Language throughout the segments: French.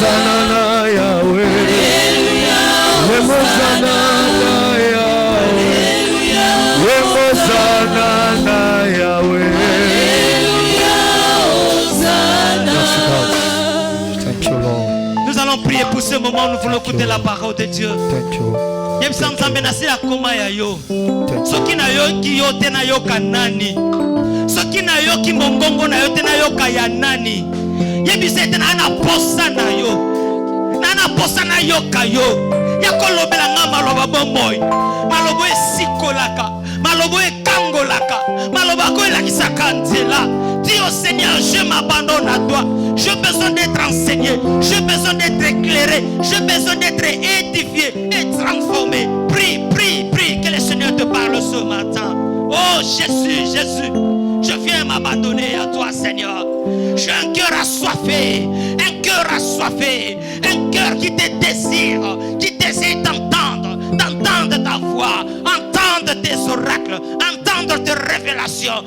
Wemozana Yahweh. Wemozana Yahweh. Wemozana Yahweh. Thank you, Lord. Nous allons prier pour ce moment. Nous voulons écouter la parole de Dieu. Thank you. Soki na yo ki yo te na yo kanani. Soki na yo ki mongongo na yo te na yo kaya nani. Yebise te na posa na yo. Na posa na yo kayo. Ya kolobela nga maloba bomboy. Malobo esikolaka. Malobo ekangolaka. Maloba ko elakisaka nzela. Dis au Seigneur, je m'abandonne à toi. J'ai besoin d'être enseigné. J'ai besoin d'être éclairé. J'ai besoin d'être édifié et transformé. Prie, prie, prie. Que le Seigneur te parle ce matin. Oh Jésus, Jésus. Je viens m'abandonner à toi, Seigneur. J'ai un cœur assoiffé. Un cœur assoiffé. Un cœur qui te désire. Qui désire t'entendre. D'entendre ta voix. Entendre tes oracles. Entendre tes révélations.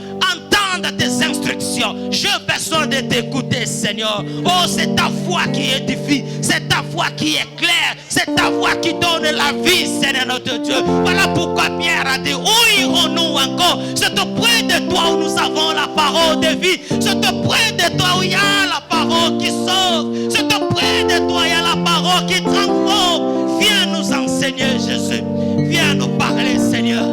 Tes instructions. J'ai besoin de t'écouter, Seigneur. Oh, c'est ta voix qui édifie, c'est ta voix qui éclaire, c'est ta voix qui donne la vie, Seigneur notre Dieu. Voilà pourquoi Pierre a dit: où irons-nous encore? C'est auprès de toi où nous avons la parole de vie. C'est auprès de toi où il y a la parole qui sauve. C'est auprès de toi où il y a la parole qui transforme. Viens nous enseigner, Jésus. Viens nous parler, Seigneur.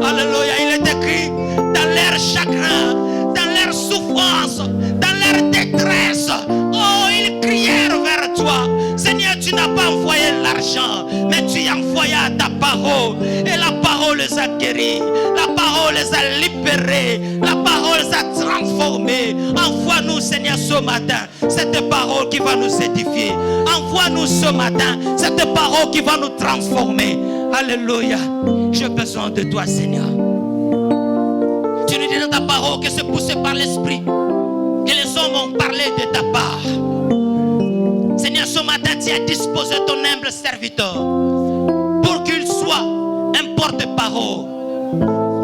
Alléluia. Il est écrit: dans leur chagrin, dans leur souffrance, dans leur détresse, oh, ils crièrent vers toi. Seigneur, tu n'as pas envoyé l'argent, mais tu as envoyé ta parole. Et la parole les a guéris, la parole les a libérés, la parole les a transformés. Envoie-nous, Seigneur, ce matin, cette parole qui va nous édifier. Envoie-nous ce matin, cette parole qui va nous transformer. Alléluia. J'ai besoin de toi, Seigneur. Tu nous dis dans ta parole que c'est poussé par l'esprit que les hommes ont parlé de ta part. Seigneur, ce matin, tu as disposé ton humble serviteur pour qu'il soit un porte-parole,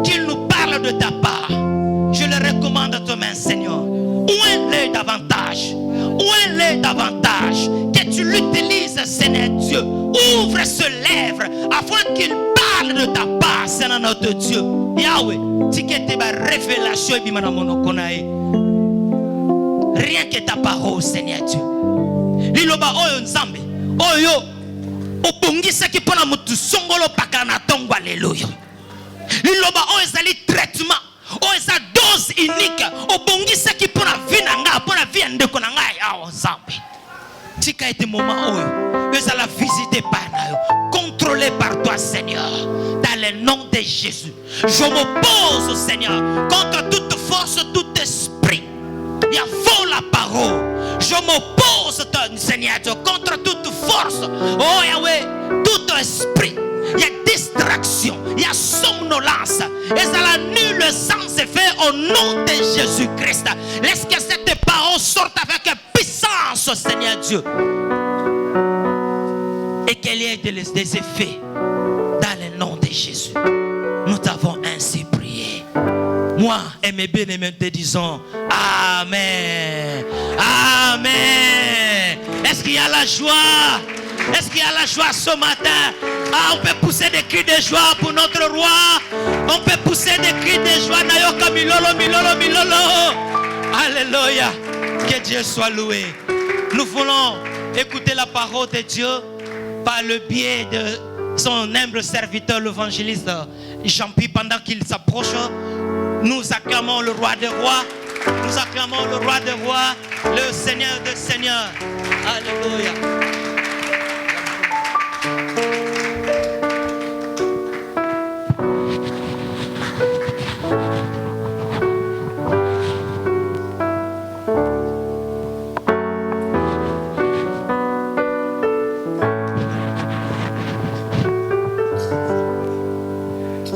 qu'il nous parle de ta part. Je le recommande à ta main, Seigneur. Ouvre-les davantage. Ouvre-les davantage. Que tu l'utilises, Seigneur Dieu. Ouvre ses lèvres afin qu'il parle de ta part, Seigneur notre Dieu. Yahweh, tikete ba révélation bimana monokonae. Rien que ta parole, Seigneur Dieu. Liloba oyo nzambe. Oyo obongisa ki pona mutu songolo pakana tongo alléluia. Liloba oyo ezali traitement. Oyo eza dose unique. Obongisa ki pona vie na nga, pona vie ndeko na nga ya nzambe. Tika ete moment oyo. Ezala visité par nayo. Contrôlé par toi, Seigneur. Dans le nom de Jésus. Je m'oppose, Seigneur, contre toute force, tout esprit. Il y a faux la parole. Je m'oppose, Seigneur, contre toute force. Oh Yahweh, tout esprit. Il y a distraction, il y a somnolence. Et ça annule le sens effet au nom de Jésus-Christ. Laisse que cette parole sorte avec puissance, Seigneur Dieu. Et qu'il y ait des effets dans le nom de Jésus. Nous t'avons ainsi prié. Moi et mes bien-aimés te disons Amen. Amen. Est-ce qu'il y a la joie? Est-ce qu'il y a la joie ce matin? Ah, on peut pousser des cris de joie pour notre roi. On peut pousser des cris de joie. Nayoka milolo, milolo, milolo. Alléluia. Que Dieu soit loué. Nous voulons écouter la parole de Dieu par le biais de son humble serviteur, l'évangéliste Jean-Pierre. Pendant qu'il s'approche, nous acclamons le roi des rois. Nous acclamons le roi des rois, le Seigneur des seigneurs. Alléluia.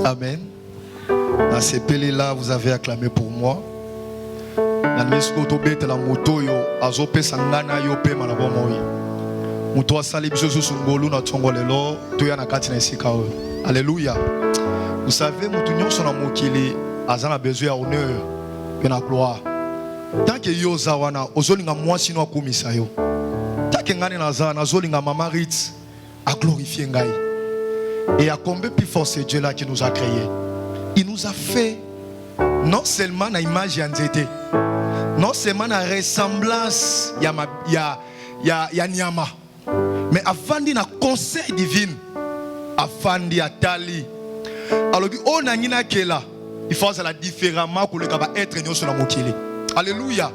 Amen. Dans ces pélés-là, vous avez acclamé pour moi. Alléluia. Vous savez, a besoin d'honneur et de gloire. Tant que yo zawana, ozolinga mwasi no komisa yo. Tant ngani naza nazolinga Maman Ritz a glorifié ngai. Et à combien plus fort c'est Dieu là qui nous a créés. Il nous a fait non seulement na image yanzete, non seulement na ressemblance ya nyama, mais avant na conseil divin, avant atali. Alors on a nina kela, il faut la différemment que le gaba être nyo sur la mokili. Alléluia.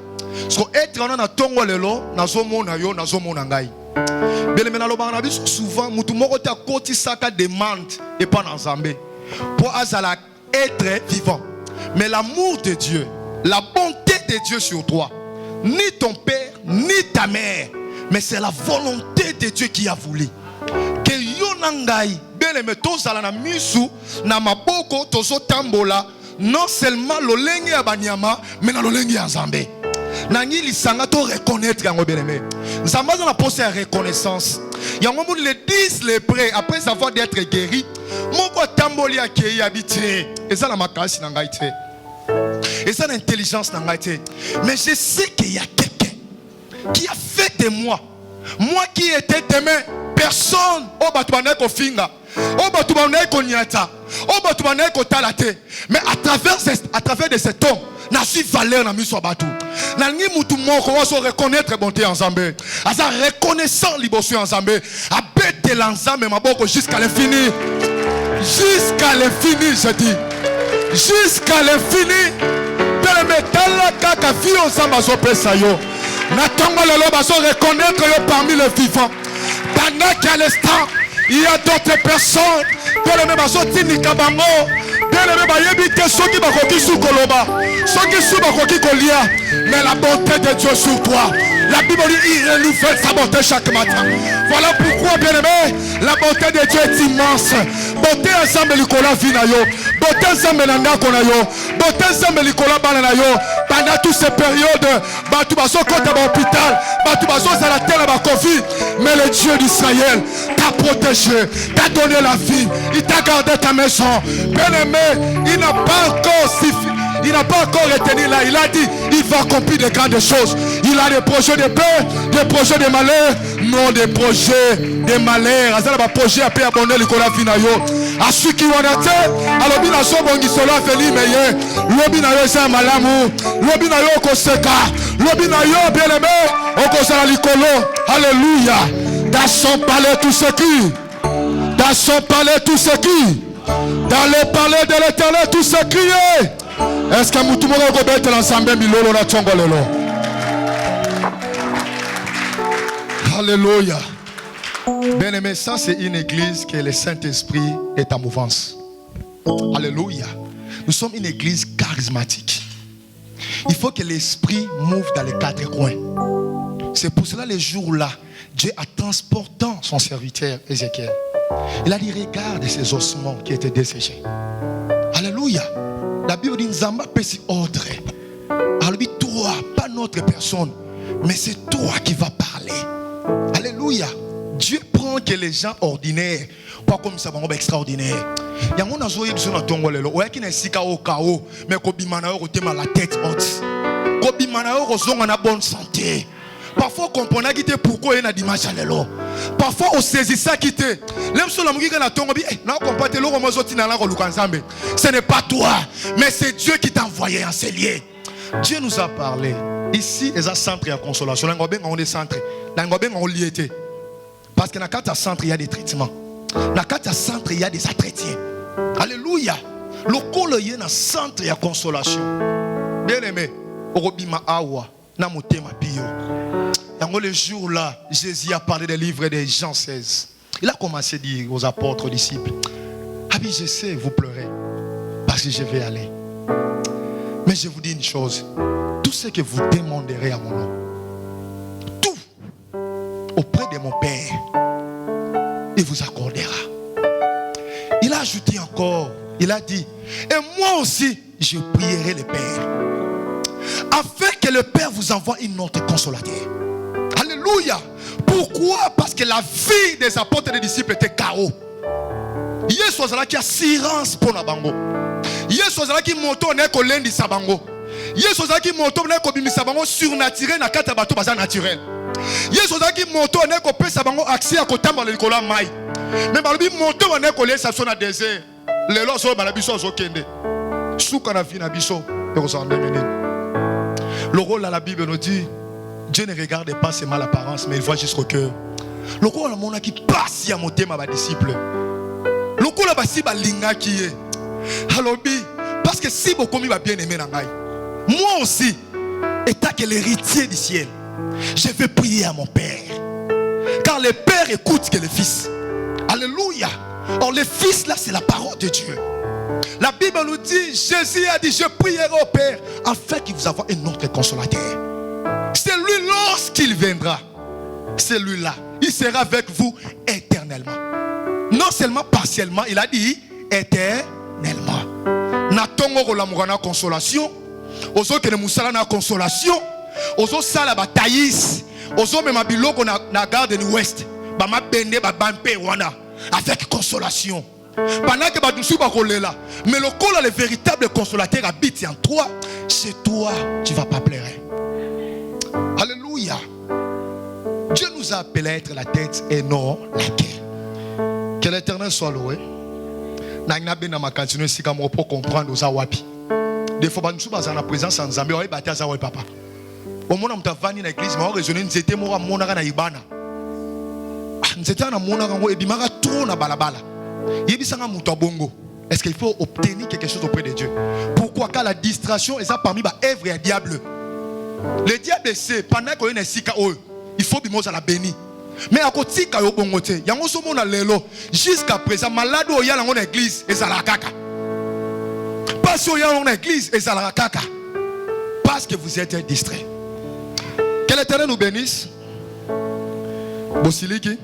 So être on a tongo lelo nazo mona yo nazo mona ngai. Bele mena lo bana biso souvent mutu moko ta koti saka demande et pas dans Zambé pour azala être vivant. Mais l'amour de Dieu, la bonté de Dieu sur toi, ni ton père, ni ta mère, mais c'est la volonté de Dieu qui a voulu. Que yonangai, bele metozala na misu, na maboko tozo tambola, non seulement l'olenge ya banyama, mais na l'olenge ya Nzambe. Nangi lisanga to reconnaître yango beleme. Nzamba na posé à reconnaissance. Yango moun les 10 les prêts après avoir d'être guéri. Moko tamboli akei habité. Et ça la makasi na ngai te. Et ça l'intelligence na ngai te. Mais je sais qu'il y a quelqu'un qui a fait de moi qui étais témoin, personne au batouane ko finga. Au batouane ko nyata. Au batouane ko talate. Mais à travers de cet homme, n'a su valeur na miso batou. Nangi mutu moko waso reconnaître bonté ensemble. Asa reconnaissant libosu ensemble. Abete l'ensemble maboko jusqu'à l'infini. Jusqu'à l'infini, je dis. Jusqu'à l'infini. Pele metala kaka fi ensemble so pesa yo. Na tongo lelo baso reconnaître yo parmi les vivants. Pendant qu'à l'instant, il y a d'autres personnes. Pele me baso tinika bango. Mais la bonté de Dieu sur toi, la Bible dit il renouvelle sa bonté chaque matin. Voilà pourquoi, bien aimé, la bonté de Dieu est immense. Bonté ensemble likola vinayo, bonté ensemble nanga konayo, bonté ensemble likola bananayo. Pendant toutes ces périodes, batu baso kota ba hôpital, batu baso za la terre ba kofi, mais le Dieu d'Israël t'a protégé, t'a donné la vie, il t'a gardé ta maison. Bien aimé, il n'a pas encore suffi. Il n'a pas encore retenu là. Il a dit, il va accomplir de grandes choses. Il a des projets de paix, des projets de malheur, non des projets de malheur. Azala ba projet a paix abonné le kola finayo. A ceux qui vont naître, alors bien so bongi sola feli meye. Lobi na yo sa malamu, lobi na yo ko seka, lobi na yo bien aimé, on ko sala likolo. Alléluia. Dans son palais tout ce qui, dans son palais tout ce qui, dans le palais de l'Éternel tout ce qui est. Est-ce que vous avez l'ensemble milolo na tongolelo? Alléluia. Bien aimé, ça c'est une église que le Saint-Esprit est en mouvance. Alléluia. Nous sommes une église charismatique. Il faut que l'Esprit mouve dans les quatre coins. C'est pour cela les jours-là, Dieu a transportant son serviteur Ézéchiel. Il a dit regarde ces ossements qui étaient desséchés. Alléluia. La Bible dit Nzamba pesi ordre. Alors dit toi, pas notre personne, mais c'est toi qui vas parler. Alléluia. Dieu prend que les gens ordinaires, pas comme ça, bon, extraordinaire. Il y a un azoye qui sont tongo lelo. Ouais qui n'est si kao kao, mais kobimana yo kotema la tête haute. Kobimana yo kozonga na bonne santé. Parfois, on comprend pourquoi il y a des dimanche à l'élo. Parfois, on saisit ça qui te. Ce n'est pas toi, mais c'est Dieu qui t'a envoyé en ces lieux. Dieu nous a parlé. Ici, il y a un centre de consolation. On est centre. On est lié. Parce que dans le centre, il y a des traitements. Dans le centre, il y a des entretiens. Alléluia. Le col est dans le centre de consolation. Bien aimé, Orobima Awa. Dans le jour là, Jésus a parlé des livres de Jean 16. Il a commencé à dire aux apôtres, aux disciples, ah oui, je sais, vous pleurez parce que je vais aller. Mais je vous dis une chose, tout ce que vous demanderez à mon nom, tout auprès de mon Père, il vous accordera. Il a ajouté encore, il a dit, et moi aussi, je prierai le Père, afin que le Père vous envoie une autre consolateur. Alléluia. Pourquoi? Parce que la vie des apôtres et des disciples était chaos. Yesu azala qui assurance pour la bango. Yesu azala qui monto ne ko lendi sabango. Yesu azala qui monto ne ko bimisa bango surnaturel na kata bato baza naturel. Yesu zaki moto ne ko pesa bango accès à kotamba le kola mai. Mais balobi moto ne ko laisser sur na désert. Le lo so bala biso zo kende. Souka na vie na biso et ressemble menene. Le rôle à la Bible nous dit Dieu ne regarde pas seulement l'apparence mais il voit jusqu'au cœur. Le rôle à mon qui passe ya motema ba disciple. Le rôle ba si ba linga qui est. Halobi parce que si beaucoup va bien aimer na ngai. Moi aussi étant que l'héritier du ciel, je vais prier à mon Père. Car le Père écoute que le Fils. Alléluia. Or le Fils là c'est la parole de Dieu. La Bible nous dit, Jésus a dit, je prierai au Père afin qu'il vous envoie un autre consolateur. C'est lui lorsqu'il viendra. Celui-là, il sera avec vous éternellement. Non seulement partiellement, il a dit éternellement. Natongo la mourana consolation. Ozo que ne musala na consolation. Ozo sala bataïs. Ozo me mabiloko na garde de l'ouest. Ba ma bende ba bampe wana avec consolation. Pendant que badoussou ba kolela, mais le col le véritable consolateur habite en toi. Chez toi, tu vas pas pleurer. Alléluia. Dieu nous a appelé à être la tête et non la queue. Que l'Éternel soit loué. N'a bien ma continuer si comme pour comprendre aux awapi. Des fois badoussou ba na présence en Zambie, oi batia za oi papa. Au moment où tu vas venir dans l'église, mais on raisonner nzete mo mona na ibana. Nzete na mona ngo ebimaka trop na balabala. Est-ce qu'il faut obtenir quelque chose auprès de Dieu? Pourquoi? Car la distraction est ça parmi les œuvres et diable. Le diable sait pendant qu'il y a un sika il faut que la béni. Mais à côté il y a un lelo jusqu'à présent malade il y a dans l'église et ça la caca. Parce qu'il y a dans l'église et ça la caca. Parce que vous êtes distrait. Que l'Éternel nous bénisse. Bosiliki.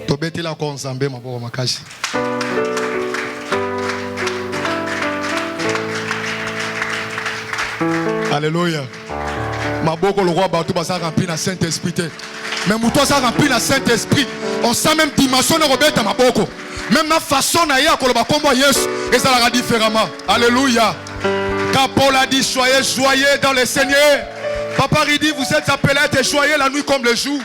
Tobeti la konzambe maboko makashi. Alléluia. Maboko le roi batou ba ça rempli na Saint-Esprit. Mais mouto ça rempli na Saint-Esprit. On sent même dimension de Robert maboko. Même ma façon na ya koloba kombo Yesu et ça la différemment. Alléluia. Car Paul a dit soyez joyeux dans le Seigneur. Papa il dit vous êtes appelés à être joyeux la nuit comme le jour.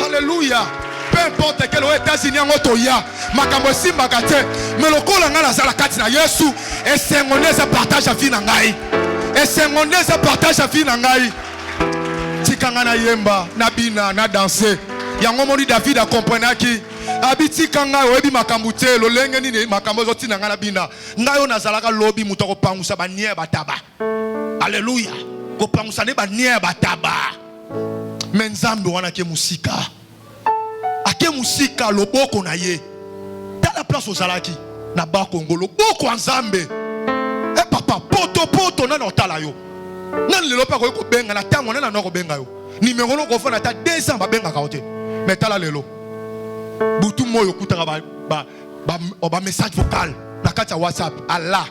Alléluia. Peu importe quel États-Unis en otoya, makambo simba kate, mais le col en a la kati na Yesu, et c'est mon ça partage à vie nangai, et c'est mon ça partage à vie nangai. Tikanga na yemba, na bina, na danser. Yango moni David a comprendre qui abiti kanga obi makambo te, lo lenge ni makambo zoti na ngana bina. Ngayo na zalaka lobby mutoko pangusa ba nie bataba. Alléluia. Ko pangusa ne ba nie bataba. Menzambe wana ke musika. Ake musika loboko na ye. Dans la place aux Alaki, na ba Congo loboko nzambe. Eh papa poto na otala yo. Nan lelo pa ko benga na tango na ko benga yo. Numéro no ko fa na ta 2 ans ba benga ka ote. Mais tala lelo. Butu moyo kutaka ba message vocal na kati ya WhatsApp. Allah.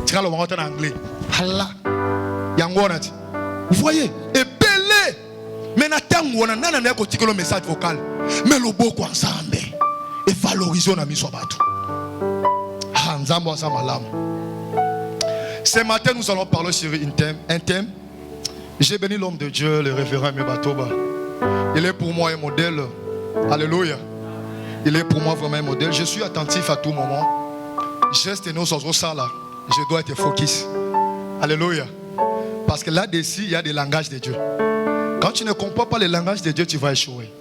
Tika lo ngota na anglais. Allah. Yango na ti. Vous voyez? Et belé. Mais na tango na nana na ko tikelo message vocal. Mais le beau ensemble et valorisons la mission bateau. Ce matin, nous allons parler sur un thème. J'ai béni l'homme de Dieu, le révérend Mebatoba. Il est pour moi un modèle. Alléluia. Il est pour moi vraiment un modèle. Je suis attentif à tout moment. Geste et nos ça là. Je dois être focus. Alléluia. Parce que là-dessus, il y a des langages de Dieu. Quand tu ne comprends pas les langages de Dieu, tu vas échouer.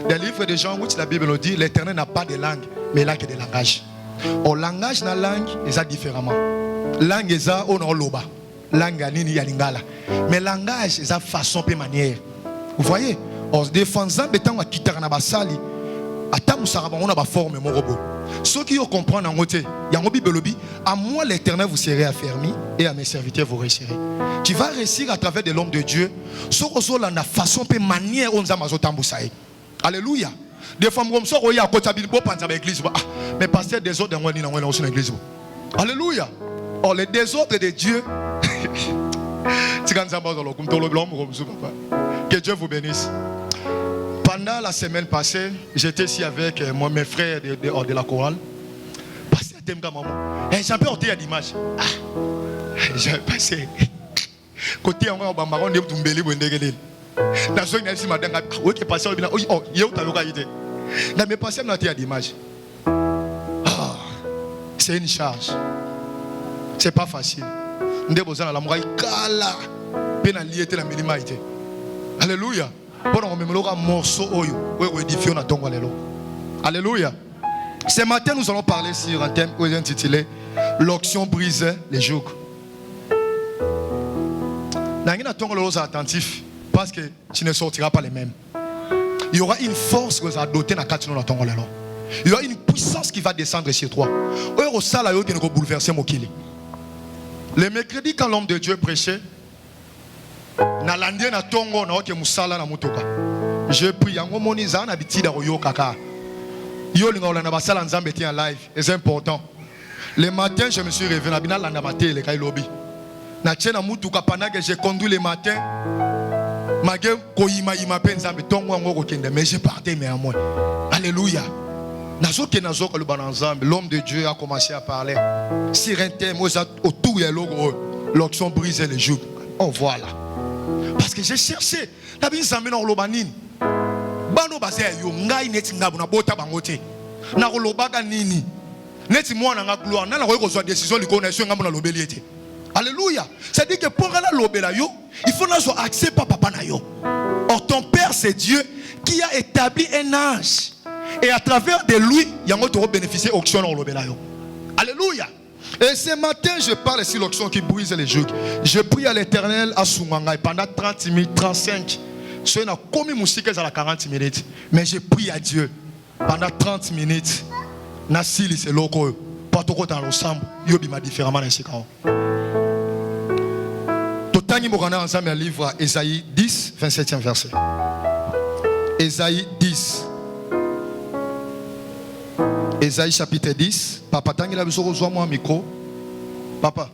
Des livres de Jean où la Bible nous dit l'Éternel n'a pas de langue, mais il a que des langages. Au langage na langue, ils ont différemment. Langue ils ont on loba, langue nini ya lingala. Mais langage ils ont façon et manière. Vous voyez, en se défendant betant à quitter na basali, ata musaraba on a ba forme mon robot. Ceux qui comprennent en côté, il y a un Bible lobi, à moi l'Éternel vous serez affermi et à mes serviteurs vous réussirez. Tu vas réussir à travers de l'homme de Dieu. Ce que la façon et manière on a mazotambusaï. Alléluia. Des femmes comme ça, il y a un l'église. Mais pasteur des autres dans l'église. Alléluia. Or les désordres de Dieu. Que Dieu vous bénisse. Pendant la semaine passée, j'étais ici avec mes frères de la chorale. Pasteur Temga maman. J'ai un peu honte d'image. J'ai passé. Côté en bas, on est La zone ici madame, oui qui passé bien, oh, yo ta localité. Dans mes passés na théâtre d'image. Ah, c'est une charge. C'est pas facile. Ndé bozana la mouraille kala. Pena liété la milimaïté. Alléluia. Bon on me un morceau oyo, ouais édifié na tongo lelo. Alléluia. Ce matin nous allons parler sur un thème intitulé l'onction brise les jougs. Nangina tongo lelo attentif. Parce que tu ne sortiras pas les mêmes. Il y aura une force que tu vas doter dans le temps. Il y aura une puissance qui va descendre sur toi. Le mercredi, quand l'homme de Dieu prêchait, je prie. C'est important. Le matin, je me suis réveillé. J'ai conduit le matin. Mais je partais mais à moi. Alléluia. L'homme de Dieu a commencé à parler sur un thème autour de l'onction brise les jougs. Oh voilà. Parce que j'ai cherché. Alléluia. C'est-à-dire que pour aller à l'obéla, il faut avoir accès par papa na yo. Or ton père c'est Dieu qui a établi un ange. Et à travers de lui, il y a un bénéficier d'onction dans l'obéla. Alléluia. Et ce matin, je parle sur l'onction qui brise les jougs. Je prie à l'Éternel à Sumanga pendant 30 minutes, 35. Je n'ai commis musique à 40 minutes. Mais je prie à Dieu pendant 30 minutes. Nasili c'est loco. Pas trop dans l'ensemble. Yobi m'a différemment dans ce cas. Nous allons ensemble un livre Ésaïe 10, 27e verset. Ésaïe 10. Ésaïe chapitre 10. Papa, tant qu'il a besoin de moi micro. Papa.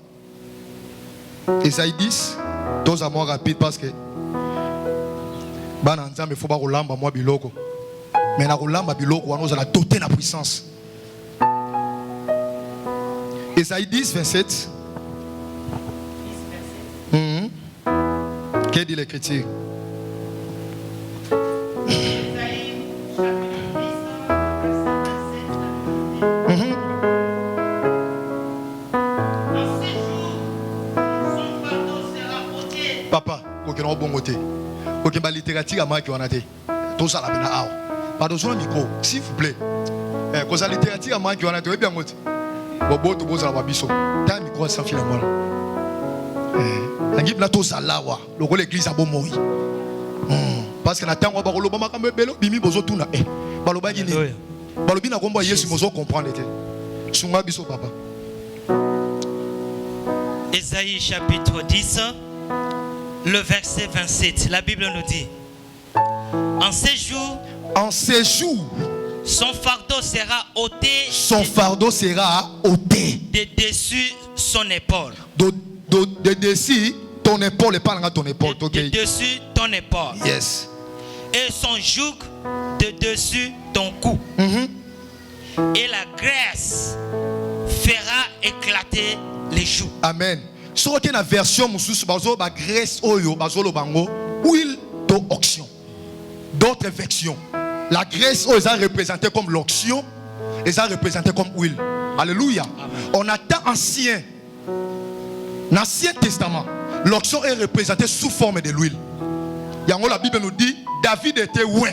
Ésaïe 10. Tous à moi rapide parce que. Il faut pas rouler moi biloko. Mais la rouler biloko, on a doté la puissance. Ésaïe 10, 27. Qu'est-ce dit l'Écriture? Papa, il y a un bon côté. Il y a une littérature à moi qui en a été. Tout ça, la peine à pardon, sur le micro, s'il vous plaît. Quand la littérature à moi qui en a été, bien côté. Bobo, tu poses la babiso. T'as un micro sans fil à moi. L'église a beau mourir. Parce que la terre, on va rouler. Bimi bozo tuna. Baloba gini. Balobi na kombo Yesu mozo comprendre. Sunga biso papa. Ésaïe chapitre 10, le verset 27. La Bible nous dit: en ces jours, son fardeau sera ôté. Son fardeau sera ôté. De dessus son épaule. De dessus ton épaule et pas ton épaule. De dessus ton épaule. Yes. Et son joug de dessus ton cou. Et la graisse fera éclater les joues. Amen. Si vous avez une version mususu bazo ba graisse oyo bazo lo bango huile d'onction. D'autres versions. La graisse oyo est représentée comme l'onction et ça représentée comme huile. Alléluia. On attend ancien. L'Ancien Testament, l'onction est représentée sous forme de l'huile. La Bible nous dit David était ouin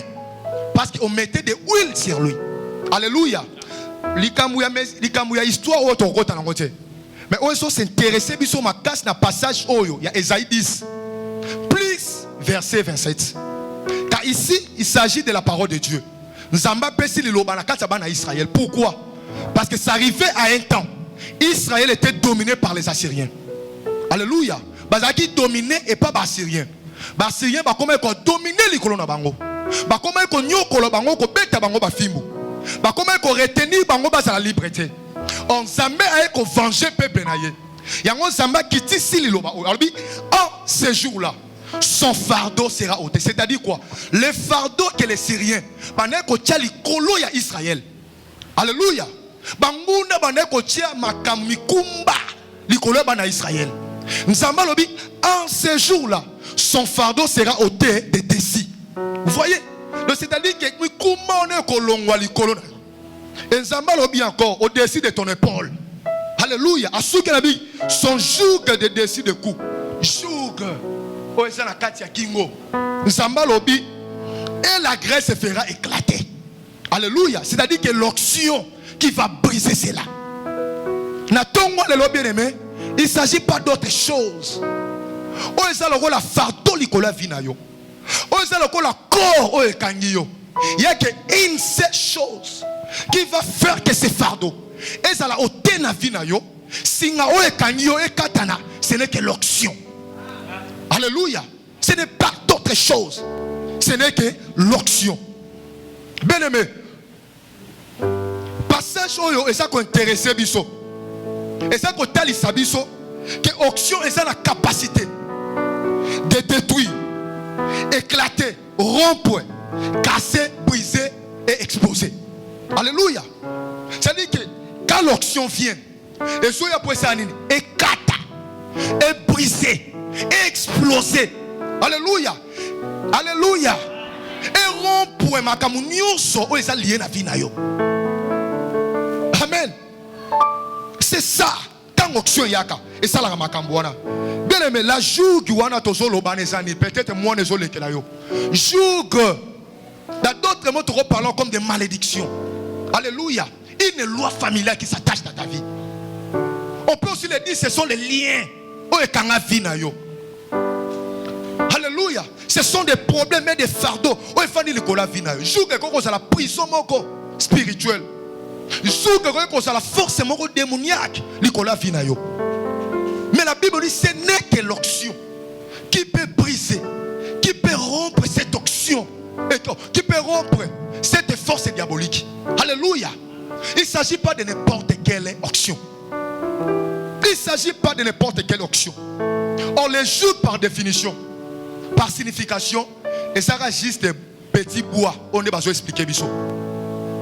parce qu'on mettait de l'huile sur lui. Alléluia. L'histoire histoire où on a mais on s'intéresse sur ma casse dans passage il y a Ésaïe 10 plus verset 27. Car ici il s'agit de la parole de Dieu. Nous avons passé le loba na Israël. Pourquoi? Parce que ça arrivait à un temps. Israël était dominé par les Assyriens. Alléluia. Bazaki dominé et pas Bassyrien. Bassyrien ba comment ko dominer les colons na bango. Ba comment ko nyokolo bango ko beta bango ba fimbu. Ba comment ko retenir bango ba la liberté. On s'ambe a ko venger peuple na ye. Yango samba kiti sili loba. Albi en ce jour-là son fardeau sera ôté. C'est-à-dire quoi? Le fardeau que les Syriens pendant ko tia likolo ya Israël. Alléluia. Banguna bana ko tia makamikumba likolo bana Israël. Nzamba lobi en ce jour-là son fardeau sera ôté des décis. Vous voyez? Donc c'est-à-dire que comment on est kolongwa likolo na yo. Et Nzamba lobi encore au-dessus de ton épaule. Alléluia. Son joug de décis de coups. Joug. Oh, c'est la katia kingo. Nzamba lobi. Et la graisse se fera éclater. Alléluia. C'est-à-dire que l'onction qui va briser cela. Il ne s'agit pas d'autre chose. Oh, c'est la fardeau likola vinayo. Oh, c'est la corps oh kangiyo. Il y a qu'une seule chose qui va faire que ce fardeau. Et ça la ôté na vinayo. Singa oh kangiyo et katana. Ce n'est que l'onction. Alléluia. Ce n'est pas d'autre chose. Ce n'est que l'onction. Bien aimé. Passage oyo et ça qui intéresse biso. Et ça qui talisa biso que l'onction est la capacité de détruire, éclater, rompre, casser, briser et exploser. Alléluia. C'est-à-dire que quand l'onction vient, et soit après ça, éclata, et briser, et exploser. Alléluia. Alléluia. Et rompre ma kamunyoso, ou ça lié na vie na yo. Amen. C'est ça. Quand l'onction yaka, et ça la makambuana. Bien aimé, la joug wana tozolo banezani, peut-être moi nezole ke la yo. Joug. Dans d'autres mots, nous parlons comme des malédictions. Alléluia. Une loi familiale qui s'attache dans ta vie. On peut aussi le dire, ce sont les liens. Alléluia. Ce sont des problèmes et des fardeaux. Joug que la prison spirituelle. Joug que la force démoniaque. Mais la Bible dit ce n'est que l'onction qui peut briser, qui peut rompre cette onction, qui peut rompre cette force diabolique. Alléluia. Il ne s'agit pas de n'importe quelle onction. Il ne s'agit pas de n'importe quelle onction. On les joue par définition, par signification, et ça reste juste des petits bois. On est besoin d'expliquer biso.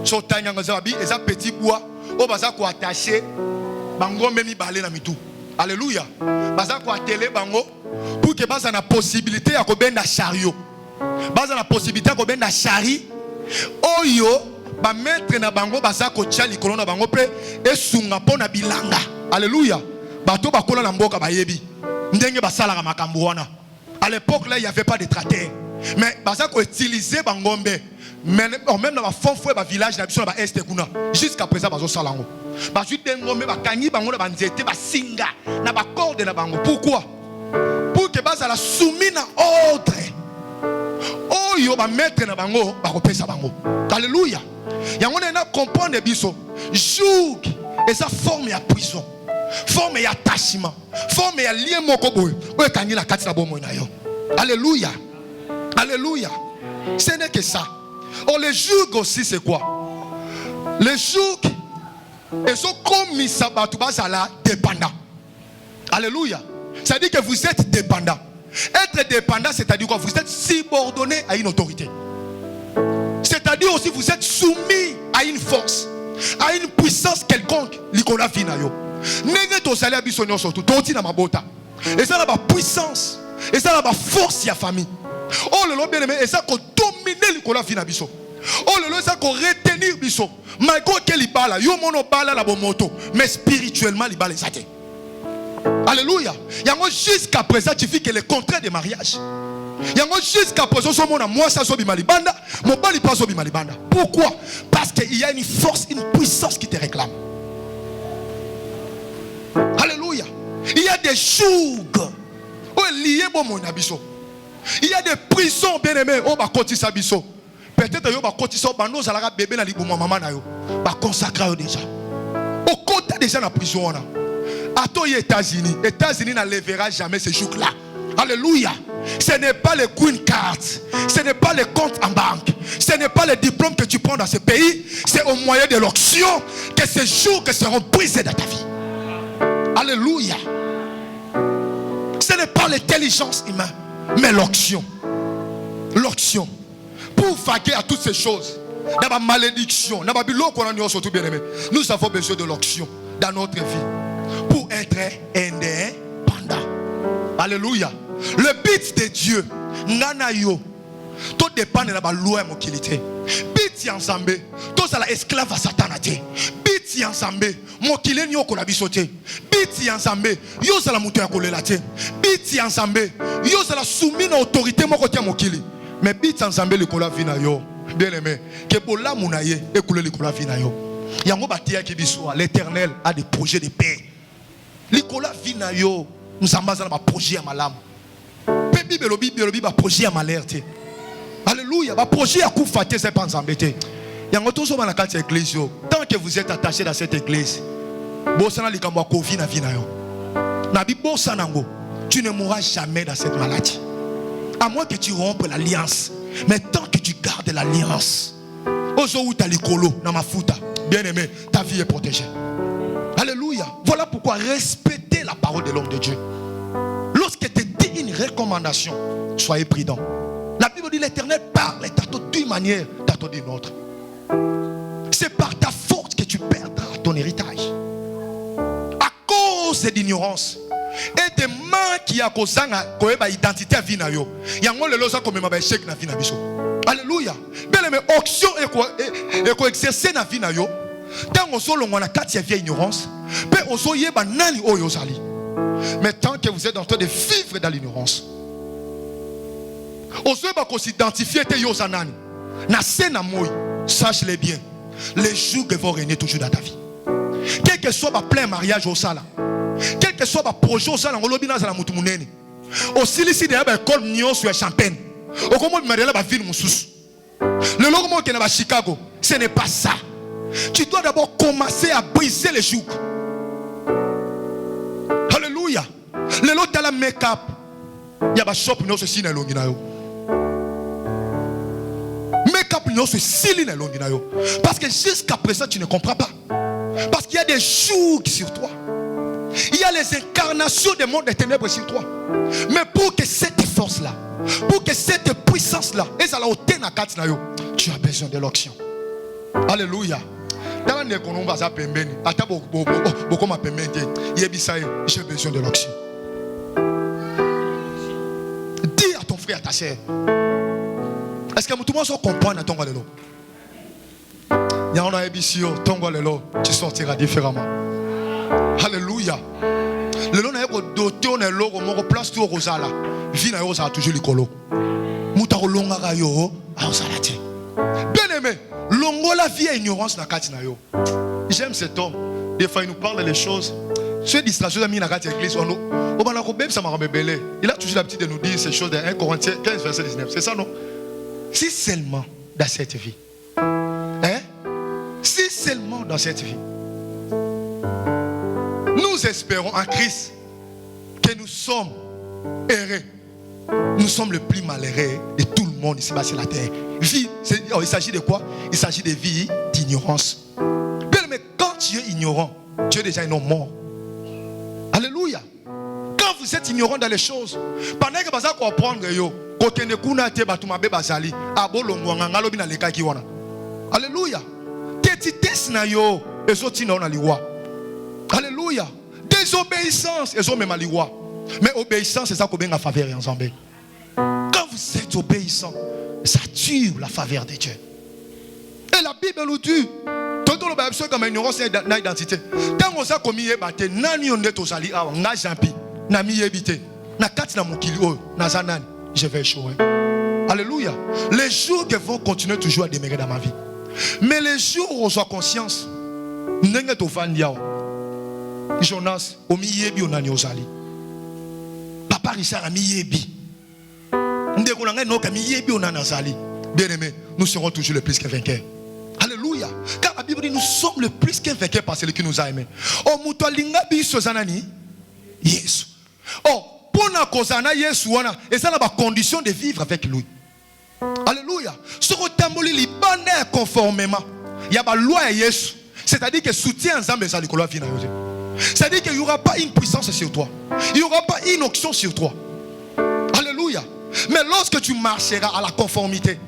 So tanya ngazabi, et ça petit bois, on va s'attacher attacher, bango memi balé na mitou. Alléluia. Baza ko atele bango pour que baza na possibilité ya ko benda chariot. Baza na possibilité ya ko benda chari. Oyo ba mettre na bango baza ko tia likolo na bango pe esunga pona bilanga. Alléluia. Bato bakola na mboka bayebi. Ndenge basala ka makambo wana. À l'époque là il y avait pas de tracteur. Mais baza ko utiliser bangombe. Même dans la fond fouet ba village na biso na ba est kuna. Jusqu'à présent bazo salango. Pourquoi? Pour que basa la soumis na ordre. Oh yo ba mettre na bango ba kopesa bango. Alléluia. Yango na comprendre biso. Joug et sa forme ya prison. Forme ya attachement. Forme ya lien moko boy. O kangi na kati na bomo na yo. Alléluia. Alléluia. Ce n'est que ça. Oh les joug aussi c'est quoi? Les joug et sont comme Sabatou Bazala dépendant. Alléluia. Ça dit que vous êtes dépendant. Être dépendant, c'est-à-dire que vous êtes subordonné à une autorité. C'est-à-dire aussi que vous êtes soumis à une force, à une puissance quelconque. Nicolas Finayo. N'est-ce pas salaire bisonio surtout. Toti na mabota. Et ça la puissance. Et ça la force ya famille. Oh le bien aimé. Et ça qu'on domine Nicolas Finabiso. Oh le ça qu'on retenir biso. Malgré que libala, yo mono bala la moto, mais spirituellement libala les athées. Alléluia. Yango jusqu'à présent tu fais que le contraire de mariage. Yango jusqu'à présent son mona moi ça so bimalibanda, mon bali pas so bimalibanda. Pourquoi? Parce qu'il y a une force, une puissance qui te réclame. Alléluia. Il y a des jougs. Oh lié bon mon abisso. Il y a des prisons bien aimées. Oh ba koti sabiso. Peut-être yo ba kotisa bando zalaka bébé na libumo maman na yo ba consacrer déjà au côté déjà na prison na ato les États-Unis n'enlèvera jamais ce jour là. Alléluia. Ce n'est pas les green cards, ce n'est pas les comptes en banque, ce n'est pas les diplômes que tu prends dans ce pays, c'est au moyen de l'onction que ces jours seront brisés dans ta vie. Alléluia. Ce n'est pas l'intelligence humaine mais l'onction. L'onction. Pour vaquer à toutes ces choses, dans ma malédiction, dans ma bilo qu'on a surtout bien aimé, nous avons besoin de l'onction dans notre vie pour être indépendant. Alléluia. Le but de Dieu, ngana yo, tout dépend de la loi et mokilité. But yanzambe, tout ça la esclave à Satan a dit. But yanzambe, mokile nyo ko la bisote. But yanzambe, yo ça la muto ya kolela te. But yanzambe, yo ça la soumis na autorité moko tia mokili. Mais but yanzambe le kola vina yo. Bien aimé, que bola munaye et koule le kola vina yo. Yango batia ki biso, l'Éternel a des projets de paix. Likola vina yo, nous ambaza na projet ya malamu. Pe bibelobi ba projet ya malerte. Alléluia, ba projet ya kufate c'est pas embêté. Yango tozo ba na kati église yo. Tant que vous êtes attaché dans cette église, bosana likambo ya kovi na vina yo. Na bi bosana ngo, tu ne mourras jamais dans cette maladie. À moins que tu rompes l'alliance. Mais tant que tu gardes l'alliance, ozo uta likolo na mafuta. Bien aimé, ta vie est protégée. Alléluia. Voilà pourquoi respectez la parole de l'homme de Dieu. Lorsque tu dis une recommandation, soyez prudent. La Bible dit l'Éternel parle d'une manière, tantôt d'une autre. C'est par ta force que tu perdras ton héritage. À cause de l'ignorance et des mains qui a causé une identité à vie na yo. Yango le loza comme ma échec na vie na biso. Alléluia. Bien aimé, option et quoi exercer na vie na yo. Tant on solo on a quatre vieille ignorance. Pe ozo yeba nani o yozali. Mais tant que vous êtes en train de vivre dans l'ignorance, ozo yeba ko s'identifier te yozanani. Na sena moi, sache-le bien. Les jours vont régner toujours dans ta vie. Quel que soit ma plein mariage au sala. Quel que soit le projet au salon, on l'a bien dans la moutounene. Aussi ici derrière l'école Nyon sur Champagne. Au comment il m'a dit la ville Moussous. Le logement qui est à Chicago, ce n'est pas ça. Tu dois d'abord commencer à briser les jougs. Alléluia. Le lot de la make-up, il y a un shop Nyon sur Sina Longinayo. Make-up Nyon sur Sina Longinayo. Parce que jusqu'à présent tu ne comprends pas. Parce qu'il y a des jougs sur toi. Il y a les incarnations des mondes des ténèbres sur toi. Mais pour que cette force-là, pour que cette puissance-là, et ça tu as besoin de l'onction. Alléluia. J'ai besoin de l'onction. Dis à ton frère, à ta soeur. Est-ce que tout le monde comprend ton galelo? Il y a un ébissio, ton galelo, tu sortiras différemment. Alléluia. Le long est doté on est logo mon place tout rosala. Vina yo ça toujours likolo. Muta ko longa ga yo a osalati. Bien aimé, longo la vie est ignorance na kati na yo. J'aime cet homme. Des fois il nous parle des choses. Ce distraction a mis na kati église on au bana ko beb ça m'a rebellé. Il a toujours l'habitude de nous dire ces choses dans 1 Corinthiens 15 verset 19. C'est ça non? Si seulement dans cette vie. Hein? Si seulement dans cette vie. Nous espérons en Christ que nous sommes heureux. Nous sommes le plus malheureux de tout le monde ici sur la terre. Vie, il s'agit de quoi? Il s'agit de vie d'ignorance. Mais quand tu es ignorant, tu es déjà un homme mort. Alléluia. Quand vous êtes ignorant dans les choses, pendant que vous allez comprendre, alléluia. Alléluia. Désobéissance, ils ont même aliwa. Mais obéissance, c'est ça qu'on a la faveur ensemble. Quand vous êtes obéissant, ça tue la faveur de Dieu. Et la Bible nous dit, tout le monde comme ignorance et d'identité. Quand on a commis ébate, nani on est aux alliés, na jampi, na mi ébité, na kat na mukili o, na zanan, je vais échouer. Alléluia. Les jours qui vont continuer toujours à demeurer dans ma vie. Mais les jours où on soit conscience, n'engue to fan diao. Jonas, au miyebi on a nyosali. Papa Richard a miyebi. Ndekolanga no ka miyebi on a nazali. Bien aimé, nous serons toujours le plus que vainqueurs. Alléluia. Car la Bible dit nous sommes le plus qu'un vainqueur par celui qui nous a aimés. Oh muto linga biso zanani. Yesu. Oh pour na kozana Yesu wana et ça la condition de vivre avec lui. Alléluia. Ce que tamboli libane conformément. Il y a ba loi Yesu. C'est-à-dire que soutien ensemble ça likolo vina yote. C'est-à-dire qu'il n'y aura pas une puissance sur toi. Il n'y aura pas une onction sur toi. Alléluia. Mais lorsque tu marcheras à la conformité,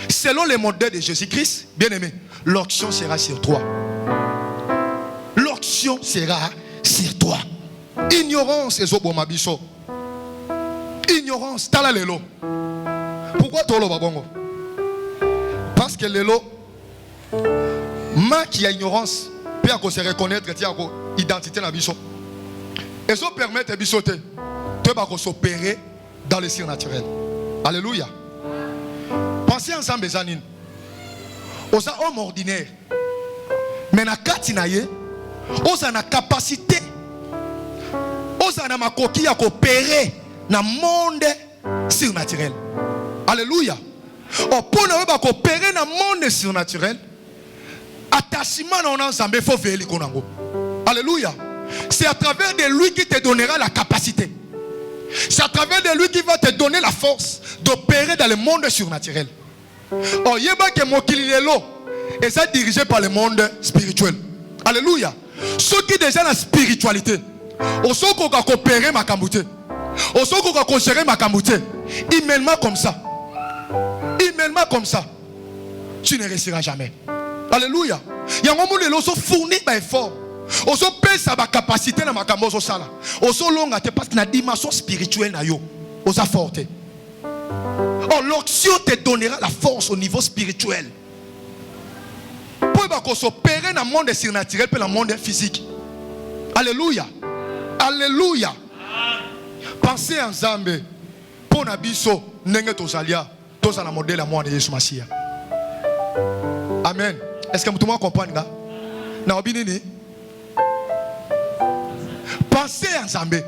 selon les modèles de Jésus-Christ, bien aimé, l'onction sera sur toi. L'onction sera sur toi. Ignorance et zobomabiso. Ignorance. Ignorance, tala lelo. Pourquoi tolo babongo? Parce que lelo, ma qui a ignorance, peut se reconnaître, qui a identité dans biso. Et ça permet de bisoter, de s'opérer dans le surnaturel. Alléluia. Pensez ensemble, les amis. Aux hommes ordinaires, mais na katinaye, aux na capacité, aux na ma coquille à coopérer dans le monde surnaturel. Alléluia. Pour ne coopérer dans le monde surnaturel, attachement dans l'ensemble, il faut veiller les konango. Alléluia. C'est à travers de lui qui te donnera la capacité. C'est à travers de lui qui va te donner la force d'opérer dans le monde surnaturel. Oh, yeba que mokililelo et ça dirigé par le monde spirituel. Alléluia. Ceux qui déjà la spiritualité, au son qu'on va coopérer ma kamouté, au son qu'on va gérer ma kamouté, humainement comme ça, tu ne réussiras jamais. Alléluia. Il y a un moment où les gens fournissent par effort. Ils ont payé sa capacité dans ma kamouté. Ils ont longue parce que la dimension spirituelle ils ont forte. Oh, l'onction te donnera la force au niveau spirituel. Pour s'opérer dans le monde surnaturel et dans le monde physique. Alléluia. Alléluia. Pensez ensemble. Pour Nabiso, Nenge Tosalia, tous à la modèle à moi de Jésus Massia. Amen. Est-ce que tout le monde comprend? Pensez ensemble.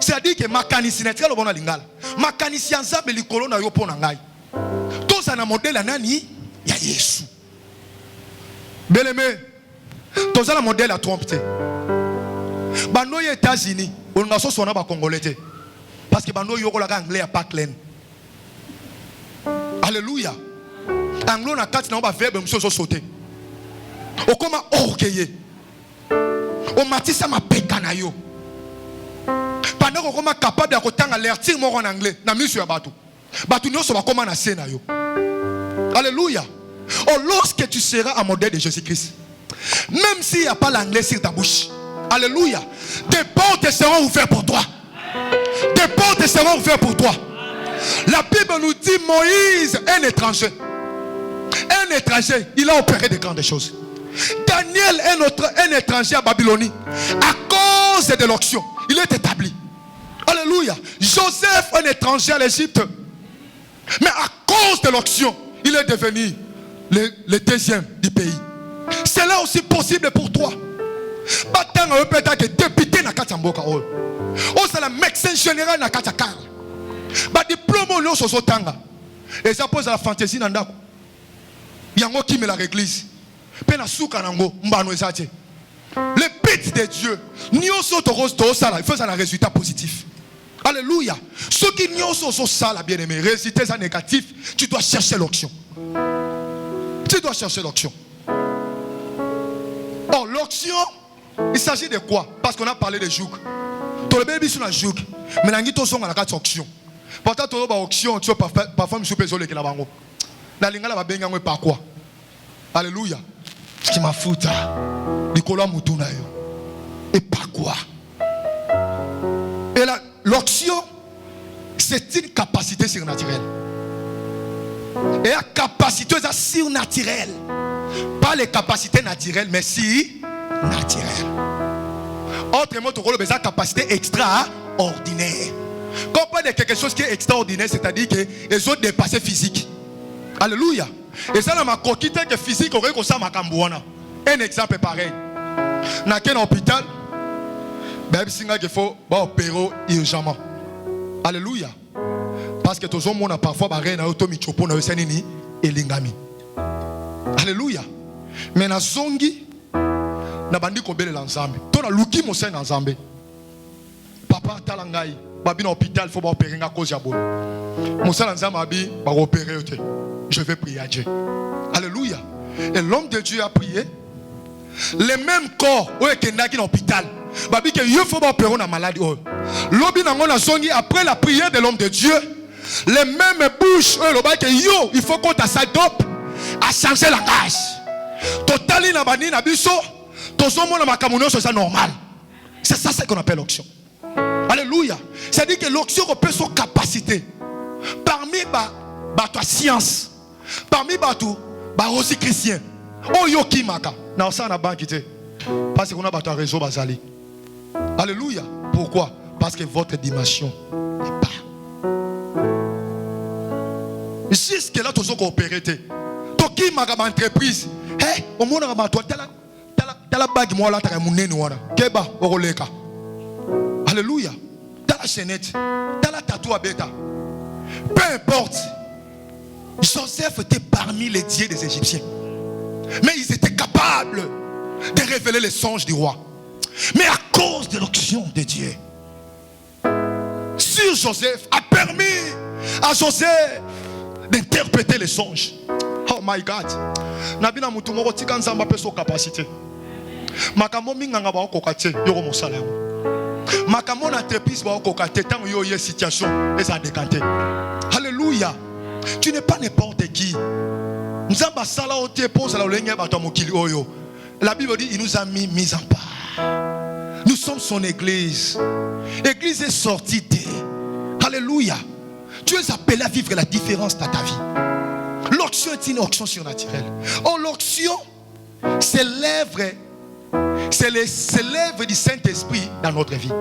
C'est-à-dire que mécanicien très bon lingala. Mécanicien ensemble les colonnes na yo pona ngai. Tous à la modèle nani ya Yesu. Bien-aimé, tous à la modèle à trompe. Bano les États-Unis, on a so sona ba congolais. Parce que bano yo la anglais à Parkland. Alléluia. Anglo na kati na ba verbe monsieur so sauter. O koma orgueilleux. O matisa ma pekana yo. Pendant qu'on est capable de alerter en anglais, na mission ya batu. Batu nyo so ba koma na scène yo. Alléluia. Oh, lorsque tu seras un modèle de Jésus-Christ, même s'il n'y a pas l'anglais sur ta bouche, alléluia, des portes seront ouvertes pour toi. Des portes seront ouvertes pour toi. La Bible nous dit Moïse, un étranger, il a opéré de grandes choses. Daniel, un étranger à Babylonie, à cause de l'onction, il est établi. Alléluia. Joseph, un étranger à l'Égypte, mais à cause de l'onction, il est devenu le deuxième du pays. C'est là aussi possible pour toi. Batanga peut-être que député na Katamboka. Oh, c'est le médecin général na Katakar. Ba diplôme on so sotanga. Et ça pose la fantaisie na ndako. Yango qui me la église. Pe na suka nango mbano ezate. Le but de Dieu, nyoso to sala, il faut ça un résultat positif. Alléluia. Ceux qui nyoso so sala bien-aimé, résultat ça négatif, tu dois chercher l'onction. Tu dois chercher l'onction. Or, l'onction, il s'agit de quoi? Parce qu'on a parlé de joug. Tu le bébé sur la joug. Mais il y a une onction. Pourtant, tu as une onction, tu as parfois une soupe qui la bango. La lingala va bien par quoi? Alléluia. Ce qui m'a foutu. Nicolas Moutouna. Et par quoi? Et l'onction, c'est une capacité surnaturelle. Et la capacité surnaturelle. Pas les capacités naturelles, mais si naturelles. Autrement, tu as besoin de capacité extraordinaire. Quand on parle de quelque chose qui est extraordinaire, c'est-à-dire que les autres dépassent physique. Alléluia. Et ça, dans ma coquille, que physique, on aurait ça ma cambouana. Un exemple pareil. Dans quel hôpital, il faut opérer urgemment. Alléluia. Parce que tout le monde a parfois barré na auto michopo na yosenini elingami. Alléluia. Mais na zongi na bandi ko bele l'ensemble. To na luki mo sen ensemble. Papa talangai babi na hôpital faut ba opérer nga cause ya bolo. Mo sala nzamba abi ba opérer te. Je vais prier à Dieu. Alléluia. Et l'homme de Dieu a prié. Le même corps où est kendaki na hôpital. Babi que yo faut ba opérer na maladie. Lobi na ngona zongi après la prière de l'homme de Dieu. Les mêmes bouches, il faut qu'on t'assadope à changer la langage. Totali na bani na biso, tozomo na makamuno c'est ça normal. C'est ça qu'on appelle l'onction. Alléluia. C'est-à-dire que l'onction peut son capacité. Parmi la science, parmi les aussi chrétiens. Oh yo qui maka. Non, ça n'a pas quitté. Parce qu'on a battu un réseau basali. Alléluia. Pourquoi? Parce que votre dimension n'est pas. Jusque là, tous ont coopéré. Toki maka entreprise. Hey, au monde a toi la bague moi là t'as mon nez noir. Keba oroleka. Alléluia. T'as la chaînette, t'as la tatou à bêta. Peu importe. Joseph était parmi les dieux des Égyptiens. Mais ils étaient capables de révéler les songes du roi. Mais à cause de l'onction de Dieu, sur Joseph a permis à Joseph d'interpréter les songes. Oh my God. Nabina mutumoro tika nzamba peso capacité. Makamo minganga ba okokate yoko mosala. Makamo na entreprise ba okokate tant yo ye situation et ça décanté. Alléluia. Tu n'es pas n'importe qui. Nzamba sala o te pose la olenya ba to mokili oyo. La Bible dit il nous a mis en part. Nous sommes son église. L'église est sortie de. Alléluia. Tu es appelé à vivre la différence dans ta vie. L'onction est une onction surnaturelle. Oh, l'onction, c'est l'œuvre du Saint-Esprit dans notre vie.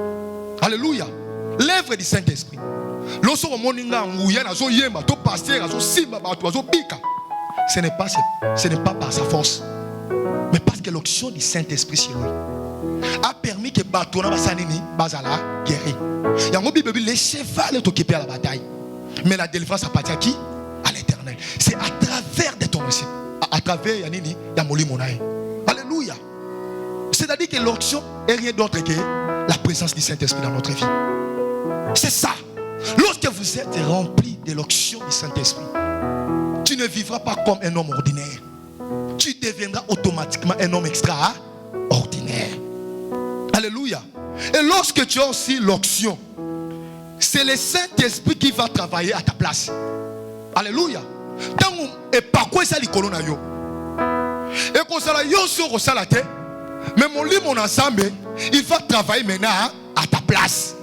Alléluia. L'œuvre du Saint-Esprit. Ce n'est pas par sa force, mais parce que l'onction du Saint-Esprit sur lui a permis que Batona Basanini Bazala guéri. Il y a les chevals sont occupés à la bataille. Mais la délivrance appartient à qui? À l'Éternel. C'est à travers de ton récit. À travers Yanini Yamoli Monaï. Alléluia. C'est-à-dire que l'onction est rien d'autre que la présence du Saint-Esprit dans notre vie. C'est ça. Lorsque vous êtes rempli de l'onction du Saint-Esprit, tu ne vivras pas comme un homme ordinaire. Tu deviendras automatiquement un homme extraordinaire. Alléluia. Et lorsque tu as aussi l'onction, c'est le Saint-Esprit qui va travailler à ta place. Alléluia. Et par quoi ça l'icône na yo? Et quand ça la yo sur la terre, mais mon lit mon ensemble, il va travailler maintenant à ta place.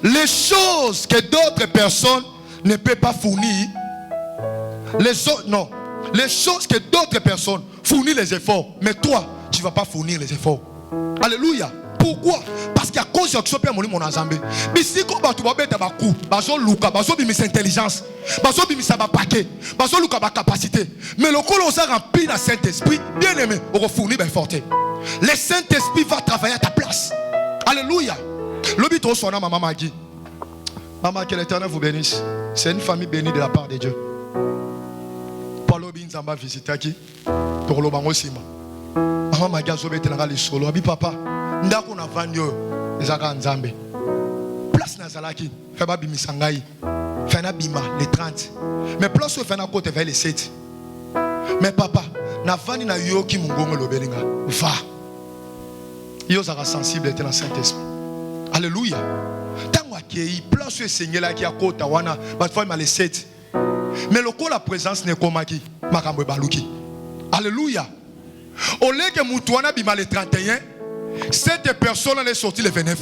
Les choses que d'autres personnes ne peuvent pas fournir, les choses que d'autres personnes fournissent les efforts, mais toi, tu ne vas pas fournir les efforts. Alléluia. Pourquoi? Parce qu'à cause de ce que mon ensemble, si tu vas te baku, baso luka, baso bimis intelligence, baso bimis paquet, baso luka ba capacité. Mais le col a rempli le Saint-Esprit, bien aimé, on va fournir bien fort. Le Saint-Esprit va travailler à ta place. Alléluia. Le but au son maman Magui. Maman, que l'Éternel vous bénisse. C'est une famille bénie de la part de Dieu. Paulo Binzamba visite qui pour le bango sima. Maman Magui a zobé tenanga le solo. Abi papa, ndako na vanyo ezaka nzambe. Place na zalaki, feba bimisangai. Fena bima les 30. Mais place où fena côté vers les 7. Mais papa, na vani na yoki mungongo lobelinga. Va. Yo sera sensible à la Saint-Esprit. Alléluia. Tant qu'il place Seigneur là qui a côté wana, parfois il les 7. Mais le la présence n'est comme qui makambo baluki. Alléluia. Au lieu que Moutouana bima le 31, cette personne est sortie le 29.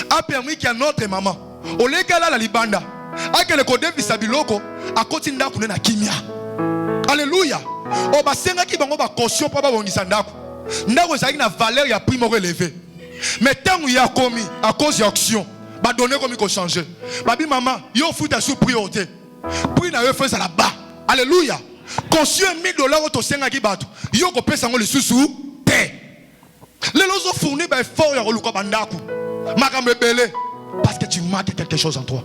A permis qu'il y a notre maman. Au lieu qu'elle a la libanda, a que le code visabiloko a continué à na kimia. Alléluia. O basenga ki bango ba caution pa ba bongisa ndako. Ndako ezali na valeur ya prix moko élevé. Mais tant il y a commis à cause de l'action, bah donner comme il faut changer. Babi maman, yo futa sous priorité. Puis na yo fait ça là-bas. Alléluia. Conçu $1000 au tosenga ki bato. Yo ko pesa ngo le sous te. Les lozo fourni ba fort ya koluka bandako. Makambe belé parce que tu manques quelque chose en toi.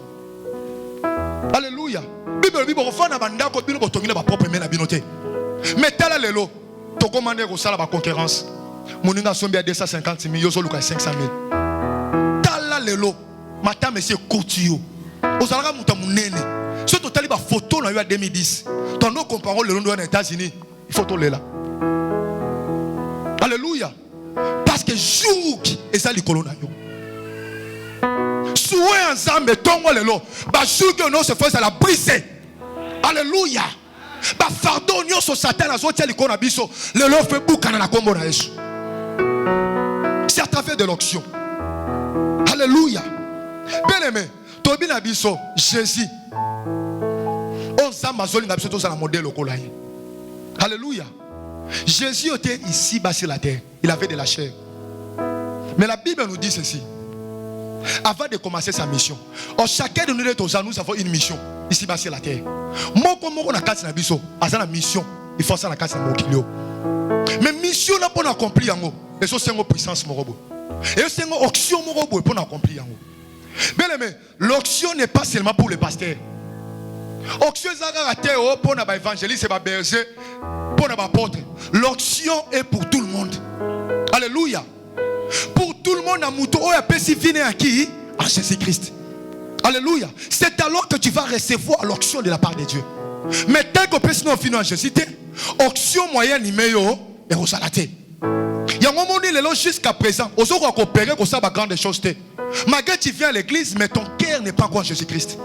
Alléluia. Bible refana bandako bino botongina ba propre mena binoté. Mais tala lelo to commander ko sala ba concurrence. Moninga sombi à 250 000, yozo luka 500 000. Tala lelo, mata monsieur Couture. Ozalaka muta munene. Ce total ba photo na yo à 2010. Ton nous comparons le long aux États-Unis, photo là. Alléluia. Parce que jour et ça likolo na yo. Soué ensemble tongo lelo, ba jour que nous se fait ça la briser. Alléluia. Ba fardeau nyoso Satan azotia likolo na biso, lelo fait bukana na kombo na Yesu. C'est à travers de l'onction. Alléluia. Bien aimé, Tobi Nabiso, Jésus. On s'amazole Nabiso, tout ça la modèle au colaï. Alléluia. Jésus était ici bas sur la terre. Il avait de la chair. Mais la Bible nous dit ceci. Avant de commencer sa mission, chacun de nous avons une mission ici bas sur la terre. Moi, comme on a cassé la mission, la mission, il faut ça la casse mon kilo. Mais mission là pour accomplir en haut. Et ça c'est une puissance morobo. Et c'est une option morobo pour accomplir en haut. Bien aimé, l'option n'est pas seulement pour les pasteurs. L'option est pour les évangélistes et les bergers, pour les apôtres. L'option est pour tout le monde. Alléluia. Pour tout le monde, à Mouto, il y a spécifié à qui? À Jésus-Christ. Alléluia. C'est alors que tu vas recevoir l'option de la part de Dieu. Mais tel que personne n'a fini en Jésus, option moyenne numéro et au salaté. Il y a un moment où jusqu'à présent, on va coopérer pour ça, grande chose. Malgré tu viens à l'église, mais ton cœur n'est pas encore Jésus-Christ.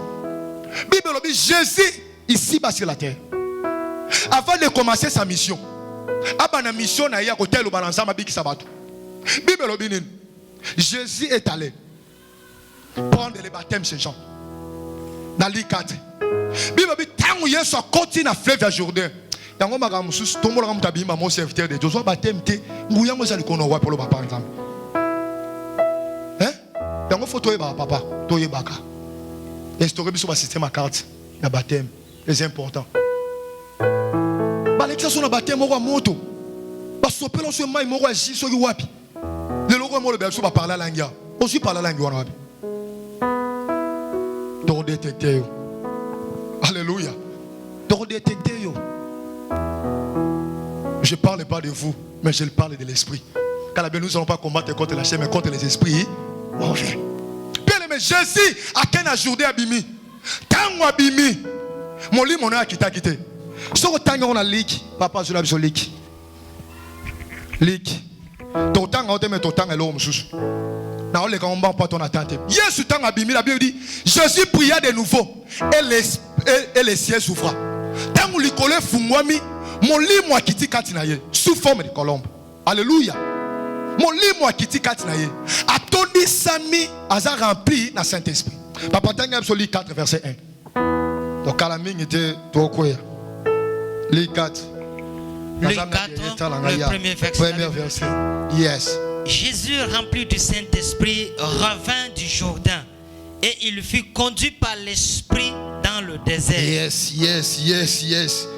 Bible dit Jésus ici bas sur la terre. Avant de commencer sa mission, la mission n'a pas côté le balançant ma biki sabato. Bible dit Jésus est allé prendre le baptême chez Jean. Dans l'I 4. Bible dit tant que Jésus continue à fleuve à Jourdain. Yango magamusus tomo la mutabi ma mon serviteur de Dieu. Soit baptême te nguya mo zali kono wa pour le papa par exemple. Hein? Yango photo eba papa, toye baka. Instaurer sur le système à carte, le baptême, c'est important. L'exercice de baptême, on moto. Parce que l'on se met, on agit sur le wapi. Le logo, on va parler la langue. On se parle la langue. T'as détecté. Alléluia. T'as détecté. Je ne parle pas de vous, mais je parle de l'esprit. Car nous n'allons pas combattre contre la chair, mais contre les esprits mauvais. Mais Jésus a qu'un jour d'abimi. Tant abimi. Mon lit, mon a quitté. So tant on a leak, papa je l'ai besoin leak. Leak. Ton temps on te met ton temps et l'homme sous. Na on les combat pas ton attente. Yesu tant abimi la Bible dit Jésus pria de nouveau et les cieux s'ouvra. Tant on lui collait fumwami, mon lit moi quitté katinaye sous forme de colombe. Alléluia. Mon lit moi quitté katinaye. Atoni sami aza rempli na Saint-Esprit. Papa tanga absolu 4 verset 1. Donc Kalaming était trop les 4. Le 4, le premier verset. Yes. Jésus, rempli du Saint-Esprit, revint du Jourdain et il fut conduit par l'Esprit dans le désert. Yes.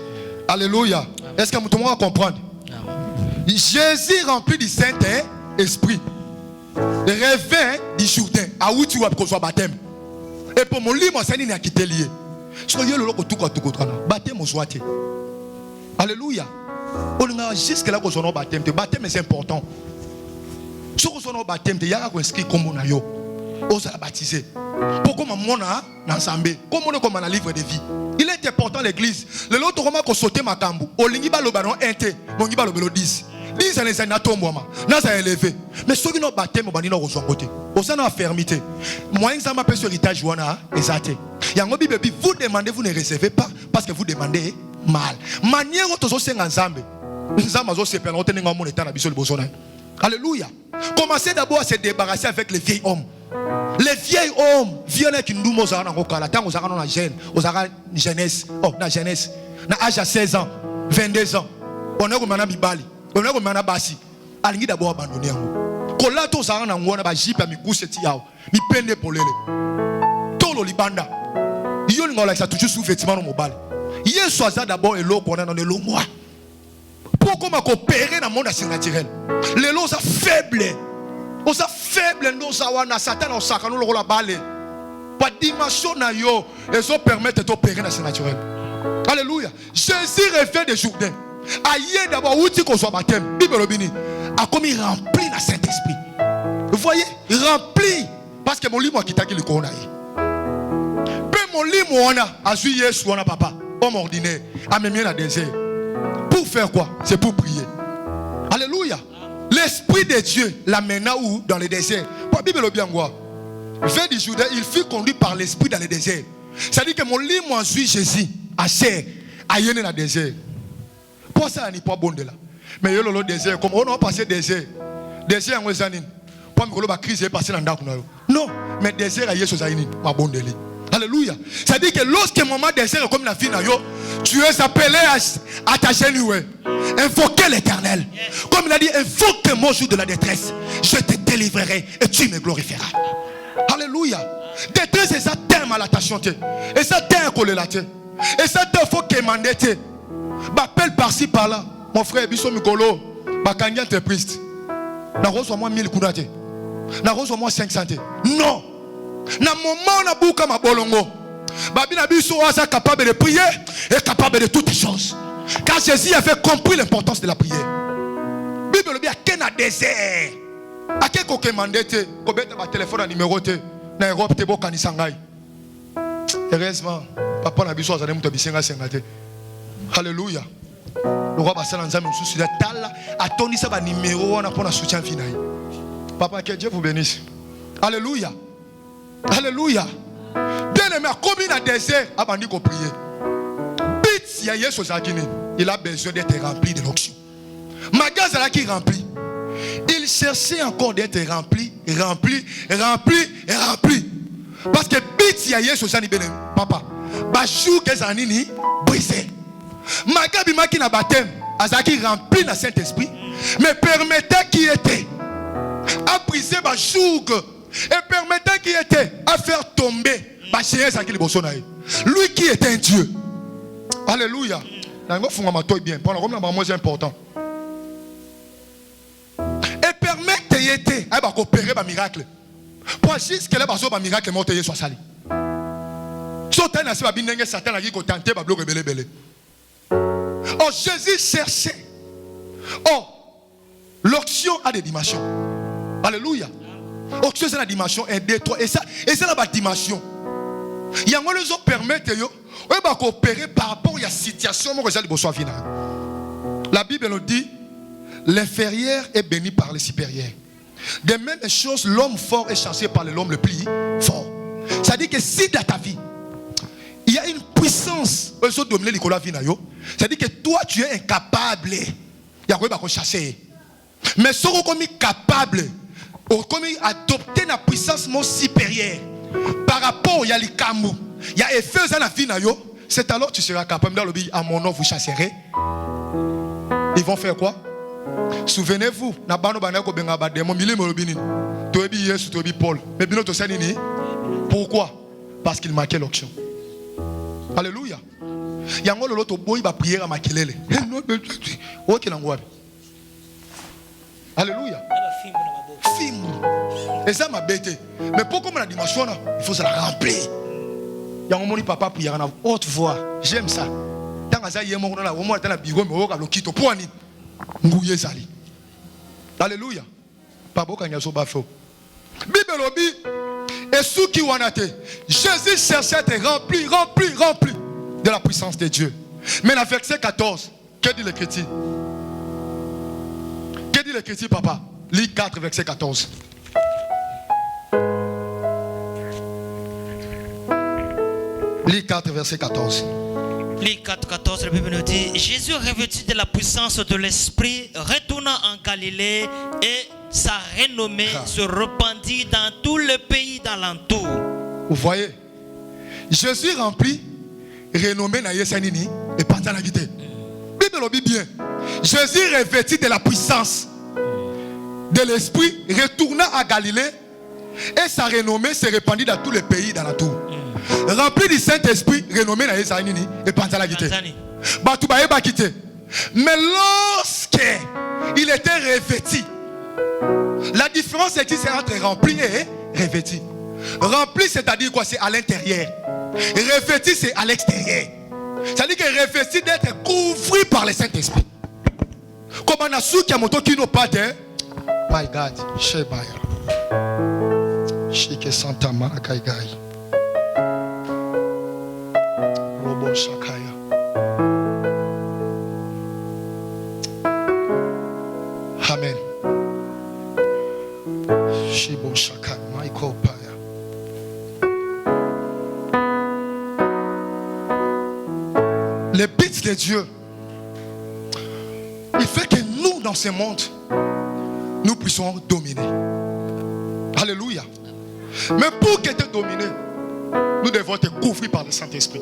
Alléluia. Est-ce que tout le monde va comprendre? Jésus rempli du Saint-Esprit revint du Jourdain. À où tu vas qu'on soit baptême. Et pour mon livre, c'est n'a quitté lié. Soyez le loco tout baptême au soit. Alléluia. On a jusque là qu'on soit baptême. Baptême c'est important. Si on soit baptême, il y a un inscrit comme on a yo. On s'est baptisé. Pourquoi mon a ensemble? Comme on est comme un livre de vie. Il est important l'église. Le lot Roma qu'on sauté ma cambo. Au lingiba le baron inté. Mon giba le 10. 10 ans les années tombent. N'a pas élevé. Mais ceux qui n'ont baptême, on va dire aux côté. Au sein de la fermeté. Moi, ça m'appelle sur l'héritage ouana exacté. Il y a un Bible vous demandez, vous ne recevez pas parce que vous demandez mal. Manière dont on s'est ensemble. Nous avons se perdre. On tenait un monde état na biso le besoin. Alléluia. Commencez d'abord à se débarrasser avec les vieils hommes. Les vieils hommes viennent qui nous mosent en Okala. Tant aux arans na jeune, aux arans jeunesse, na jeunesse, na âge à 16 ans, 22 ans. On est comme un bibali, on est comme un basi. Alingi d'abord abandonné. Kola to sarana na ngona ba jipa mi kuseti yao, mi pende polele. Tolo libanda. Yo ngola ça toujours sous vêtement no mobile. Hier soir d'abord et l'eau qu'on a dans le moi. Pourquoi m'a coopéré dans le monde naturel? Les lots sont faibles. On sont faibles nous sawana Satan on sakano le la balle. Pas dimension na yo et ça permet de t'opérer dans le naturel. Alléluia. Jésus refait des Jourdains. Aïe d'abord où tu qu'on soit baptême. Bible bini a comme il rempli dans Saint-Esprit. Vous voyez, rempli parce que mon lit moi qui t'a dit le corona. Peu mon lit moi on a su Yesu on a papa. Homme ordinaire a même dans le désert. Pour faire quoi? C'est pour prier. Alléluia. L'Esprit de Dieu l'amène où? Dans le désert. Pour la Bible bien quoi? Vers du Jourdain, il fut conduit par l'Esprit dans le désert. C'est-à-dire que mon lit moi suit Jésus à chair à y aller dans le désert. Pour ça il n'est pas bon de là. Mais il y a le désert comme on a passé désert. Désert en Wezanine. Pour me que la crise est passée dans le non, mais désert à Yesu Zaini, ma bonne délai. Alléluia. Ça dit que lorsqu'un moment désert comme la vie n'a yo, tu es appelé à t'agenouiller. Invoquer l'Éternel. Comme il a dit, invoque mon jour de la détresse. Je te délivrerai et tu me glorifieras. Alléluia. Détresse, c'est ça thème à l'attention. Et ça thème à la et ça te faut commander. Appelle par-ci par-là. Mon frère Bisso Mikolo, Bakangi entreprise. Na reçoit moi 1000 kudate. Na reçoit moi 500. Non. Na moment na bouka ma bolongo. Babi na biso asa capable de prier et capable de toutes choses. Car Jésus avait compris l'importance de la prière. Bible dit à quel désert. À quel qu'on commandait te, qu'on mette ma téléphone à numéro te, na Europe te boka ni sangai. Heureusement, papa na biso azane muto bisenga sengate. Alléluia. Le roi Bassala Nzambe nous soucie de tal a toni ça ba numéro on a pour un soutien final. Papa que Dieu vous bénisse. Alléluia. Alléluia. Bien aimé, comme il a désert, abandi qu'on prier. Bit ya Yesu zakini, il a besoin d'être rempli de l'onction. Magasin qui rempli. Il cherchait encore d'être rempli. Parce que bit ya Yesu zakini papa. Bachou que zanini brisé. Magabi maki na baptême, azaki rempli na Saint-Esprit, mais permettait qui était à briser bachou et permettait qui était à faire tomber lui qui était un Dieu. Alléluia. Bien. C'est important. Et permettre qui était à opérer un miracle. Pour jusqu'à là, un miracle monté soit sali. Sauter na se binenge Satan a dit qu'on tentait ba bloquer belé. Oh, Jésus cherchait. Oh, l'onction a des dimensions. Alléluia. L'onction c'est la dimension 1, 2, 3. Et ça la dimension. Il y a un les autres permettent de coopérer par rapport à la situation. La Bible nous dit l'inférieur est béni par le supérieur. De même chose, l'homme fort est chassé par l'homme le plus fort. Ça dit que si dans ta vie il y a une puissance, ça dit que toi tu es incapable. Il y a quoi chasser. Mais si tu es capable, comme adopter la puissance supérieure par rapport à l'ikamu, il y a effet dans la vie, c'est alors que tu seras capable de dire à mon nom vous chasserez. Ils vont faire quoi? Souvenez-vous, Paul. Pourquoi? Parce qu'il manquait l'onction. Alléluia. Il y a un autre boy qui va prier à Makelele. Alléluia. Film. Et ça m'a bêté. Mais pourquoi la dimension là, il faut se la remplir. Il y a un moment où papa prier en haute voix. J'aime ça. Tant que ça y est, mon là, au moins dans la bigo, mais au cas où quitte pour ani. Ngouye sali. Alléluia. Papa quand il y a so bafo. Bible obi. Et ceux qui ont été, Jésus cherchait à être rempli de la puissance de Dieu. Mais dans verset 14, que dit l'Écriture? Que dit l'Écriture, papa? Lis 4, verset 14. Lis 4, verset 14. Lis 4, 14, la Bible nous dit Jésus, revêtu de la puissance de l'Esprit, retourna en Galilée et sa renommée se répandit dans tout le pays d'alentour. Vous voyez, Jésus rempli, renommé na Yesanini et parti à la guité. Bible le dit bien. Jésus revêtu de la puissance de l'Esprit, retourna à Galilée et sa renommée se répandit dans tout le pays d'alentour. Rempli du Saint-Esprit, renommé na Yesanini et parti à la guité. Mais lorsqu'il était revêtu, la différence existe entre rempli et revêtu. Rempli, c'est-à-dire quoi? C'est à l'intérieur. Revêtu, c'est à l'extérieur. C'est-à-dire que revêtu d'être couvert par le Saint-Esprit. Comme on a su qu'il y a un moto qui n'a pas de. My God, Shebaya. Shike Santa Marakaigai. Robo Shakaya. Amen. Shibo Shaka, Michael Paya. Le but de Dieu, il fait que nous, dans ce monde, nous puissions dominer. Alléluia. Mais pour que te dominer, nous devons être couverts par le Saint-Esprit.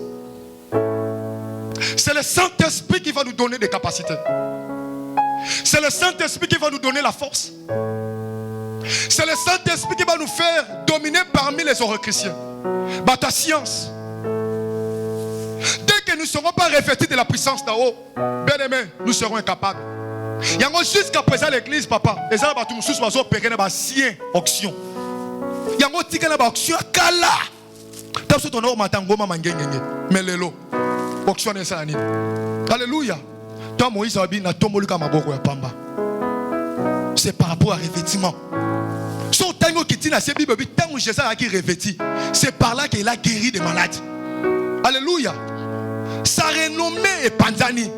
C'est le Saint-Esprit qui va nous donner des capacités. C'est le Saint-Esprit qui va nous donner la force. C'est le Saint-Esprit qui va nous faire dominer parmi les autres chrétiens. Bah, ta science. Dès que nous ne serons pas revêtus de la puissance d'en haut, bien aimé, nous serons incapables. Il y a jusqu'à présent l'église, papa. Les gens vont opérer dans la sien auction. Il y a un petit auction à Kala. Mais le lot, auction est ça. Alléluia. Toi, Moïse, c'est par rapport à revêtement. C'est par là qu'il a guéri des malades. Alléluia. Sa renommée est Panzani.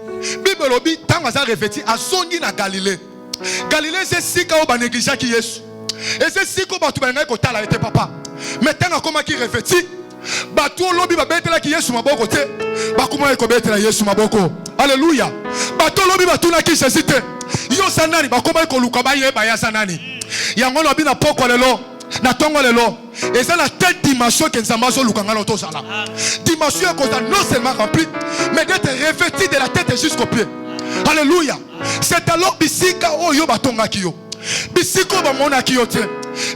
Bible lobi tant à revêti à Songi na Galilée. Galilée c'est si ka oba négligent qui Yesu. Et c'est si ko batu ba ngai ko tala ete papa. Mais tant comment qui revêti batu lobi ba betela ki Yesu maboko te. Ba kuma ko betela Yesu maboko. Alléluia. Batu lobi batu na ki Jésus te. Yo sanani ba kuma ko luka ba ye ba ya sanani. Yango lobi na poko lelo. Na tongo lelo. Et c'est la telle dimension que nous avons lukanga loto sala. Dimension qu'on a non seulement remplie, mais d'être revêti de la tête jusqu'au pied. Alléluia. C'est alors bisika o yo batonga kiyo. Bisiko ba mona kiyo te.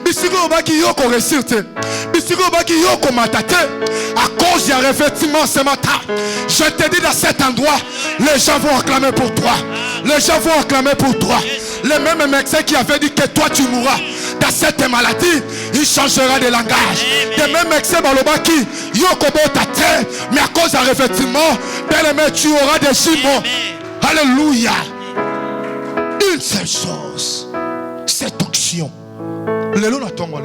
Bisiko ba kiyo ko réussir te. Bisiko ba kiyo ko matate. À cause du revêtement ce matin, je te dis dans cet endroit, les gens vont acclamer pour toi. Les gens vont acclamer pour toi. Le même médecin qui avait dit que toi tu mourras dans cette maladie, il changera de langage. Le même médecin Balobaki, Yokobo tate, mais à cause d'un revêtement, bien aimé, tu auras des jumeaux. Alléluia. Une seule chose, cette onction. Le long d'attendre,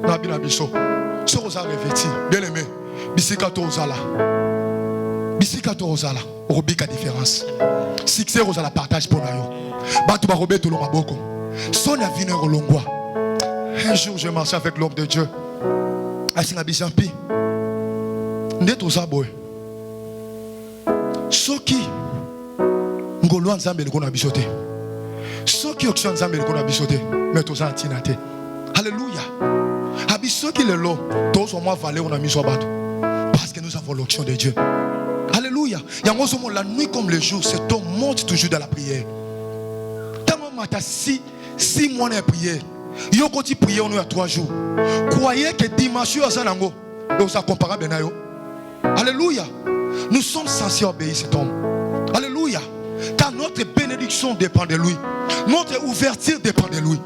Nabi Nabiso, ce rosa revêti, bien aimé, Bisikato Ozala. Bisikato Ozala, Robika différence. Succès Ozala partage pour nous. Batu Barobé tout le maboko. Son avenir au Longwa. Un jour, je marchais avec l'homme de Dieu. Asinga Bichampi. N'est aux abois. Soki. Ngolo Nzambe le kona bichote. Soki Okshan Nzambe le kona bichote. Mais aux antinate. Alléluia. Abisoki le lot. Tous au moins valé on a mis au bateau. Parce que nous avons l'onction de Dieu. Alléluia. Il y a un moment la nuit comme le jour. Cet homme monte toujours dans la prière. Tant que 6 mois de prière. Il y a continué prier on a 3 jours. Croyez que dimanche à Sanango. Donc ça comparable à yo. Alléluia. Nous sommes censés obéir cet homme. Alléluia. Car notre bénédiction dépend de lui. Notre ouverture dépend de lui.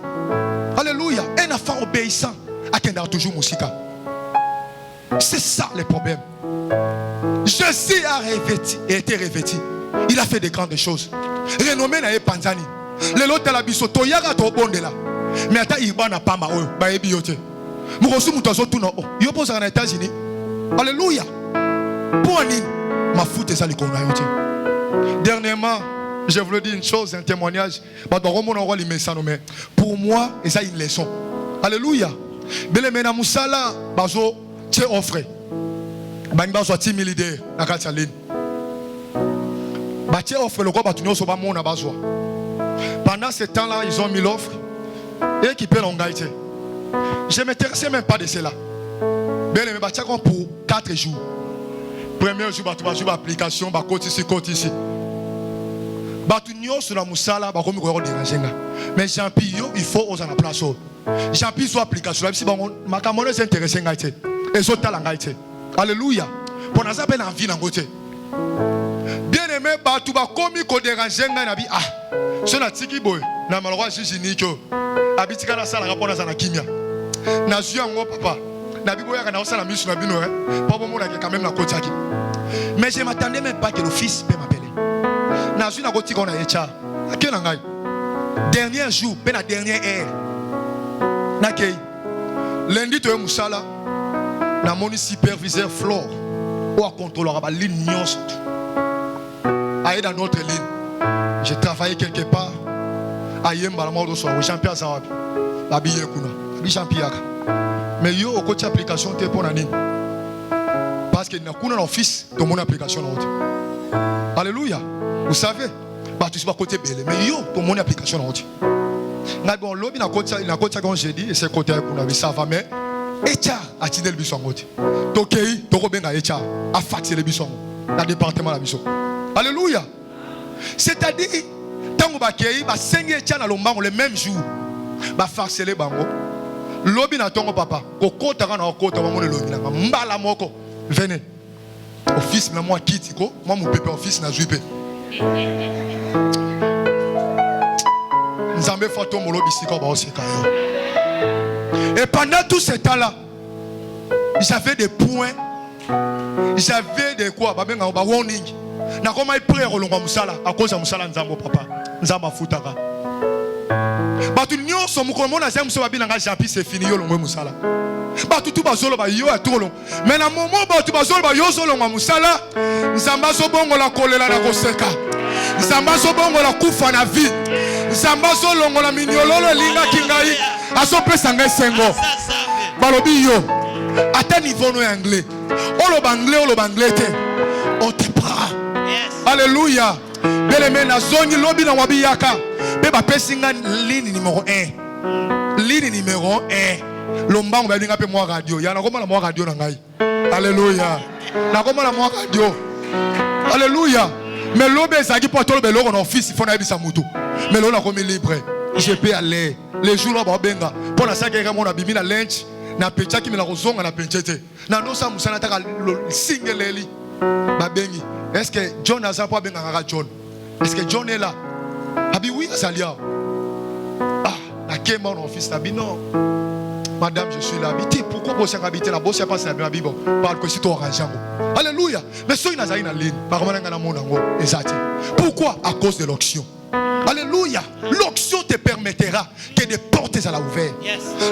Alléluia. Un enfant obéissant à qui on a toujours musika. C'est ça le problème. Jésus a été revêtu. Il a fait de grandes choses. Renommé na Panzani. Le lot de la bisoto yaga to bondela. Mais ata ibana pama oyo ba ebiote. Mukosu mutazo tuno. Yo posa na États-Unis. Alléluia. Pour nini ma foute ça le yote. Dernièrement, je voulais dire une chose, un témoignage. Pour moi, et ça une leçon. Alléluia. Bele mena musala bazo te offre. Bani bazo 10 000 idées na katsalini. Ba te offre le quoi ba tunyo so ba mona bazo. Pendant ce temps-là, ils ont mis l'offre et qui paie l'ongaïté. Je ne m'intéressais même pas de cela. Bele me ba pour 4 jours. Premier jour, tu vas jouer l'application, tu vas côté ici. Sur la moussala, mais Jean-Pierre, il faut oser la place. Jean-Pierre, sur l'application, si ma camarade s'intéresse, et sur ta langue. Alléluia. Pour nous appeler en vie, bien aimé, tu vas commis qu'on dérange, ah, c'est la tiki boy, na malroi, j'ai dit que, habitika la salle, rapport à la kimia. Na suis un papa. Mais je ne m'attendais même pas que le fils peut m'appeler. Dernier jour, la dernière heure. Lundi, tu es Moussala. Na mon superviseur Flore. Ou à contrôler la ligne. Aïe dans notre ligne. J'ai travaillé quelque part. Aïe, Jean-Pierre Zawabi. Habillé Kuna. Jean-Pierre. Mais yo au côté application t'es pour nani. Parce que n'a qu'un office de mon application là. Alléluia. Vous savez, bah tu sais pas côté belé, mais yo pour mon application là. N'a bon lobby n'a côté quand j'ai dit et c'est côté qu'on avait ça va mais HR atindeli biso ngoti. Tokei toko benga HR a fatile biso na département la biso. Alléluia. C'est-à-dire tango ba kei ba sengi HR na lombango le même jour. Ba farceler bango. Lobi na tongo papa. Kokota kana okota bango le lobi na mbala moko. Venez. Office na moi kitiko, moi mon pépé office na juipe. Nzambe fato molo bisika ba osika yo. Et pendant tout ce temps-là, j'avais des points, j'avais des quoi, ba benga ba warning. Na koma prière olongwa musala, à cause ya musala nzambo papa. Nzamba futaka. Batu nyonso mukolo mona za muso babina nga jampi c'est fini yo longwe musala. Batu tu bazolo ba yo atolo. Mais na moment batu bazolo ba yo zolo ngwa musala, nzamba zo bongo la kolela na koseka. Nzamba zo bongo la kufa na vie. Nzamba zo longo la minyololo linga kingai. Aso pesa nga sengo. Balobi yo. Ata niveau no anglais. Oloba anglais te. On te prend. Alléluia. Beleme na zoni lobi na wabi yaka. Beba pesinga ligne numéro 1. Ligne numéro 1. Lombango ba linga pe moi radio. Ya na koma na moi radio na ngai. Alléluia. Na koma na moi radio. Alléluia. Mais l'obé ezaki pour toi le loko na office il faut na bisa mutu. Mais l'on a comme libre. Je peux aller. Les jours là ba benga. Pour la saka ka mona bimi na lunch na pecha ki me la kozonga na penchete. Na no sa musana taka singeleli. Ba bengi. Est-ce que John a ça pas benga ngaka John? Est-ce que John est là? Abi oui azalia. Ah, na kema en office na bino. Madame, je suis là. Pourquoi vous avez habité là-bas? C'est pas ça la Bible. Parce que c'est tout arrangé. Alléluia. Mais ceux qui n'ont pas une ligne, pourquoi? À cause de l'onction. Alléluia. L'onction te permettra que des portes à la ouvert.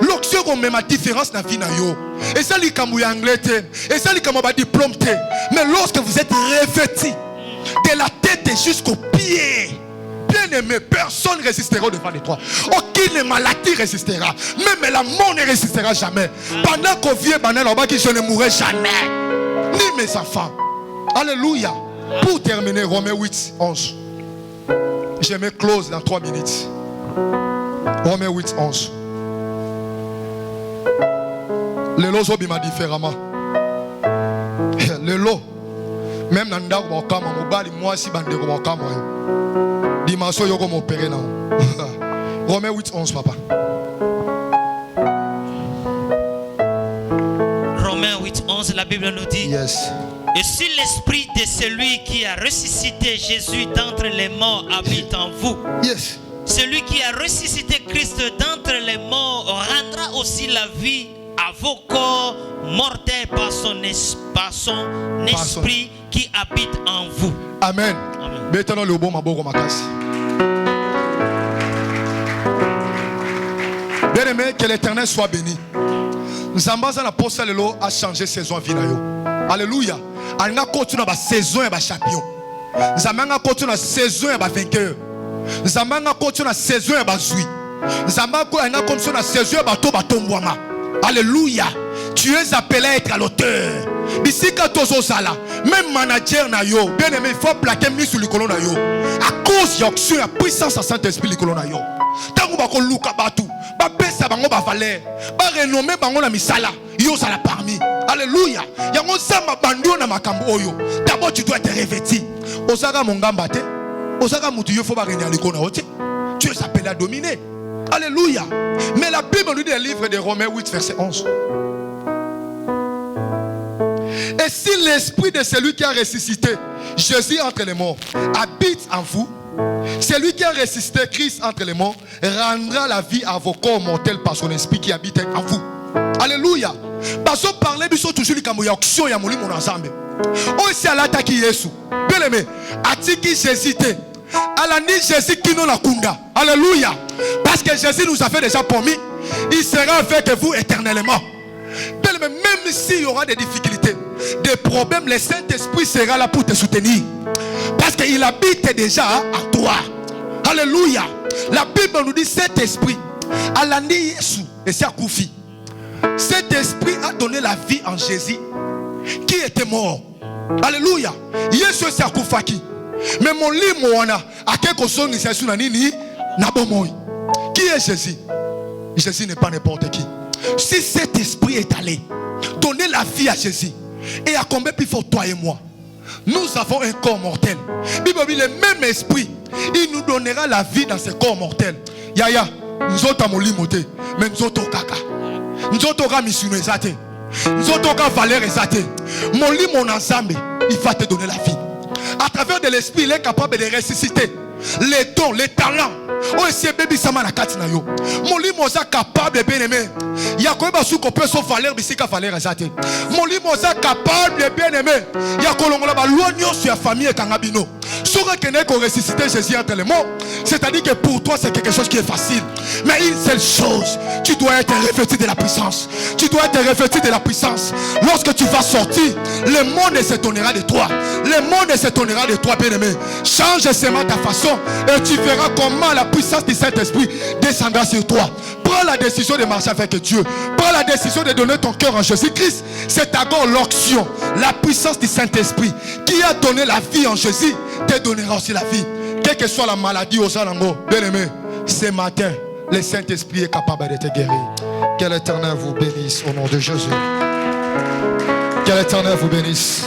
L'onction comme même la différence dans la vie. Et ça, c'est comme anglais. Et ça, c'est comme un diplôme. Mais lorsque vous êtes revêtis de la tête jusqu'aux pieds, bien-aimé, personne ne résistera devant les toi. Aucune maladie résistera. Même la mort ne résistera jamais. Pendant qu'on vient, je ne mourrai jamais. Ni mes enfants. Alléluia. Pour terminer, Romains 8, 11. Je me close dans 3 minutes. Romains 8, 11. Le lot s'obima différemment. Le lot. Même dans le wakama, moi si bande wakama. Dimanche yoko m'opérer non. Romains 8, 11 papa. Romains 8, 11, la Bible nous dit. Yes. Et si l'esprit de celui qui a ressuscité Jésus d'entre les morts habite en vous, yes, celui qui a ressuscité Christ d'entre les morts rendra aussi la vie à vos corps mortels par son esprit qui habite en vous. Amen. Bien aimé, que l'Éternel soit béni. Nous avons a changé saison à vie. Alléluia. On a continué la saison et la champion. Nous avons continué la saison et la vainqueur. Nous avons continué la saison et la joie. Nous avons continué la saison et la tombouama. Alléluia. Tu es appelé à être à l'auteur. Ici, quand tu es là, même manager, bien aimé, il faut plaquer mis sur le colon. À cause de la puissance de Saint-Esprit, le colon. Tant que tu as luka batu, ba pesa bango ba valeur, ba renommer bango na misala, yo sala parmi. Alléluia. Yango samba bandio na makambo oyo. D'abord tu dois être revêtu. Osaka mongamba te. Osaka mutu yo faut ba renia likona ote. Tu es appelé à dominer. Alléluia. Mais la Bible nous dit dans le livre de Romains 8 verset 11. Et si l'esprit de celui qui a ressuscité Jésus entre les morts habite en vous, celui qui a ressuscité Christ entre les morts rendra la vie à vos corps mortels par son esprit qui habite en vous. Alléluia. Parce que parler de toujours les action ya molimo na Nzambe. Aussi à l'attaque Jésus. Bien aimé, atiki Jésus te. Alani Jésus qui nous la kunda. Alléluia. Parce que Jésus nous a fait déjà promis, il sera avec vous éternellement. Bien aimé, même s'il y aura des difficultés, des problèmes, le Saint-Esprit sera là pour te soutenir. Parce qu'il habite déjà en toi. Alléluia. La Bible nous dit cet esprit, Alani Jésus et c'est Koufi. Cet esprit a donné la vie en Jésus qui était mort. Alléluia. Jésus c'est Koufaki. Mais mon lit moana a quelque chose ni c'est nini na bomoy. Qui est Jésus? Jésus n'est pas n'importe qui. Si cet esprit est allé donner la vie à Jésus, et à combien plus fort toi et moi, nous avons un corps mortel. Bible dit le même esprit, il nous donnera la vie dans ce corps mortel. Yaya, nous autres molli moté, mais nous autres kaka. Nous autres mission exate. Nous autres valeur exate. Molli mon ensemble, il va te donner la vie. À travers de l'esprit, il est capable de ressusciter les dons, les talents. Oh, c'est bébé sama na kati na yo. Molli moza capable de bien aimer. Yakoba sou ko peut so valeur bisika valeur exate. Molli moza capable de bien aimer. Yakolongola ba loignon sur la famille et kangabino. Sora kene ko ressusciter Jésus entre les morts. C'est-à-dire que pour toi c'est quelque chose qui est facile. Mais une seule chose, tu dois être revêtu de la puissance. Tu dois être revêtu de la puissance. Lorsque tu vas sortir, le monde s'étonnera de toi. Le monde s'étonnera de toi, bien-aimé. Change seulement ta façon et tu verras comment la puissance du Saint-Esprit descendra sur toi. Prends la décision de marcher avec Dieu. Prends la décision de donner ton cœur en Jésus-Christ. C'est d'abord l'onction, la puissance du Saint-Esprit qui a donné la vie en Jésus, te donnera aussi la vie. Quelle que soit la maladie aux alentours, bien-aimé, ce matin, le Saint-Esprit est capable de te guérir. Que l'Éternel vous bénisse au nom de Jésus. Que l'Éternel vous bénisse.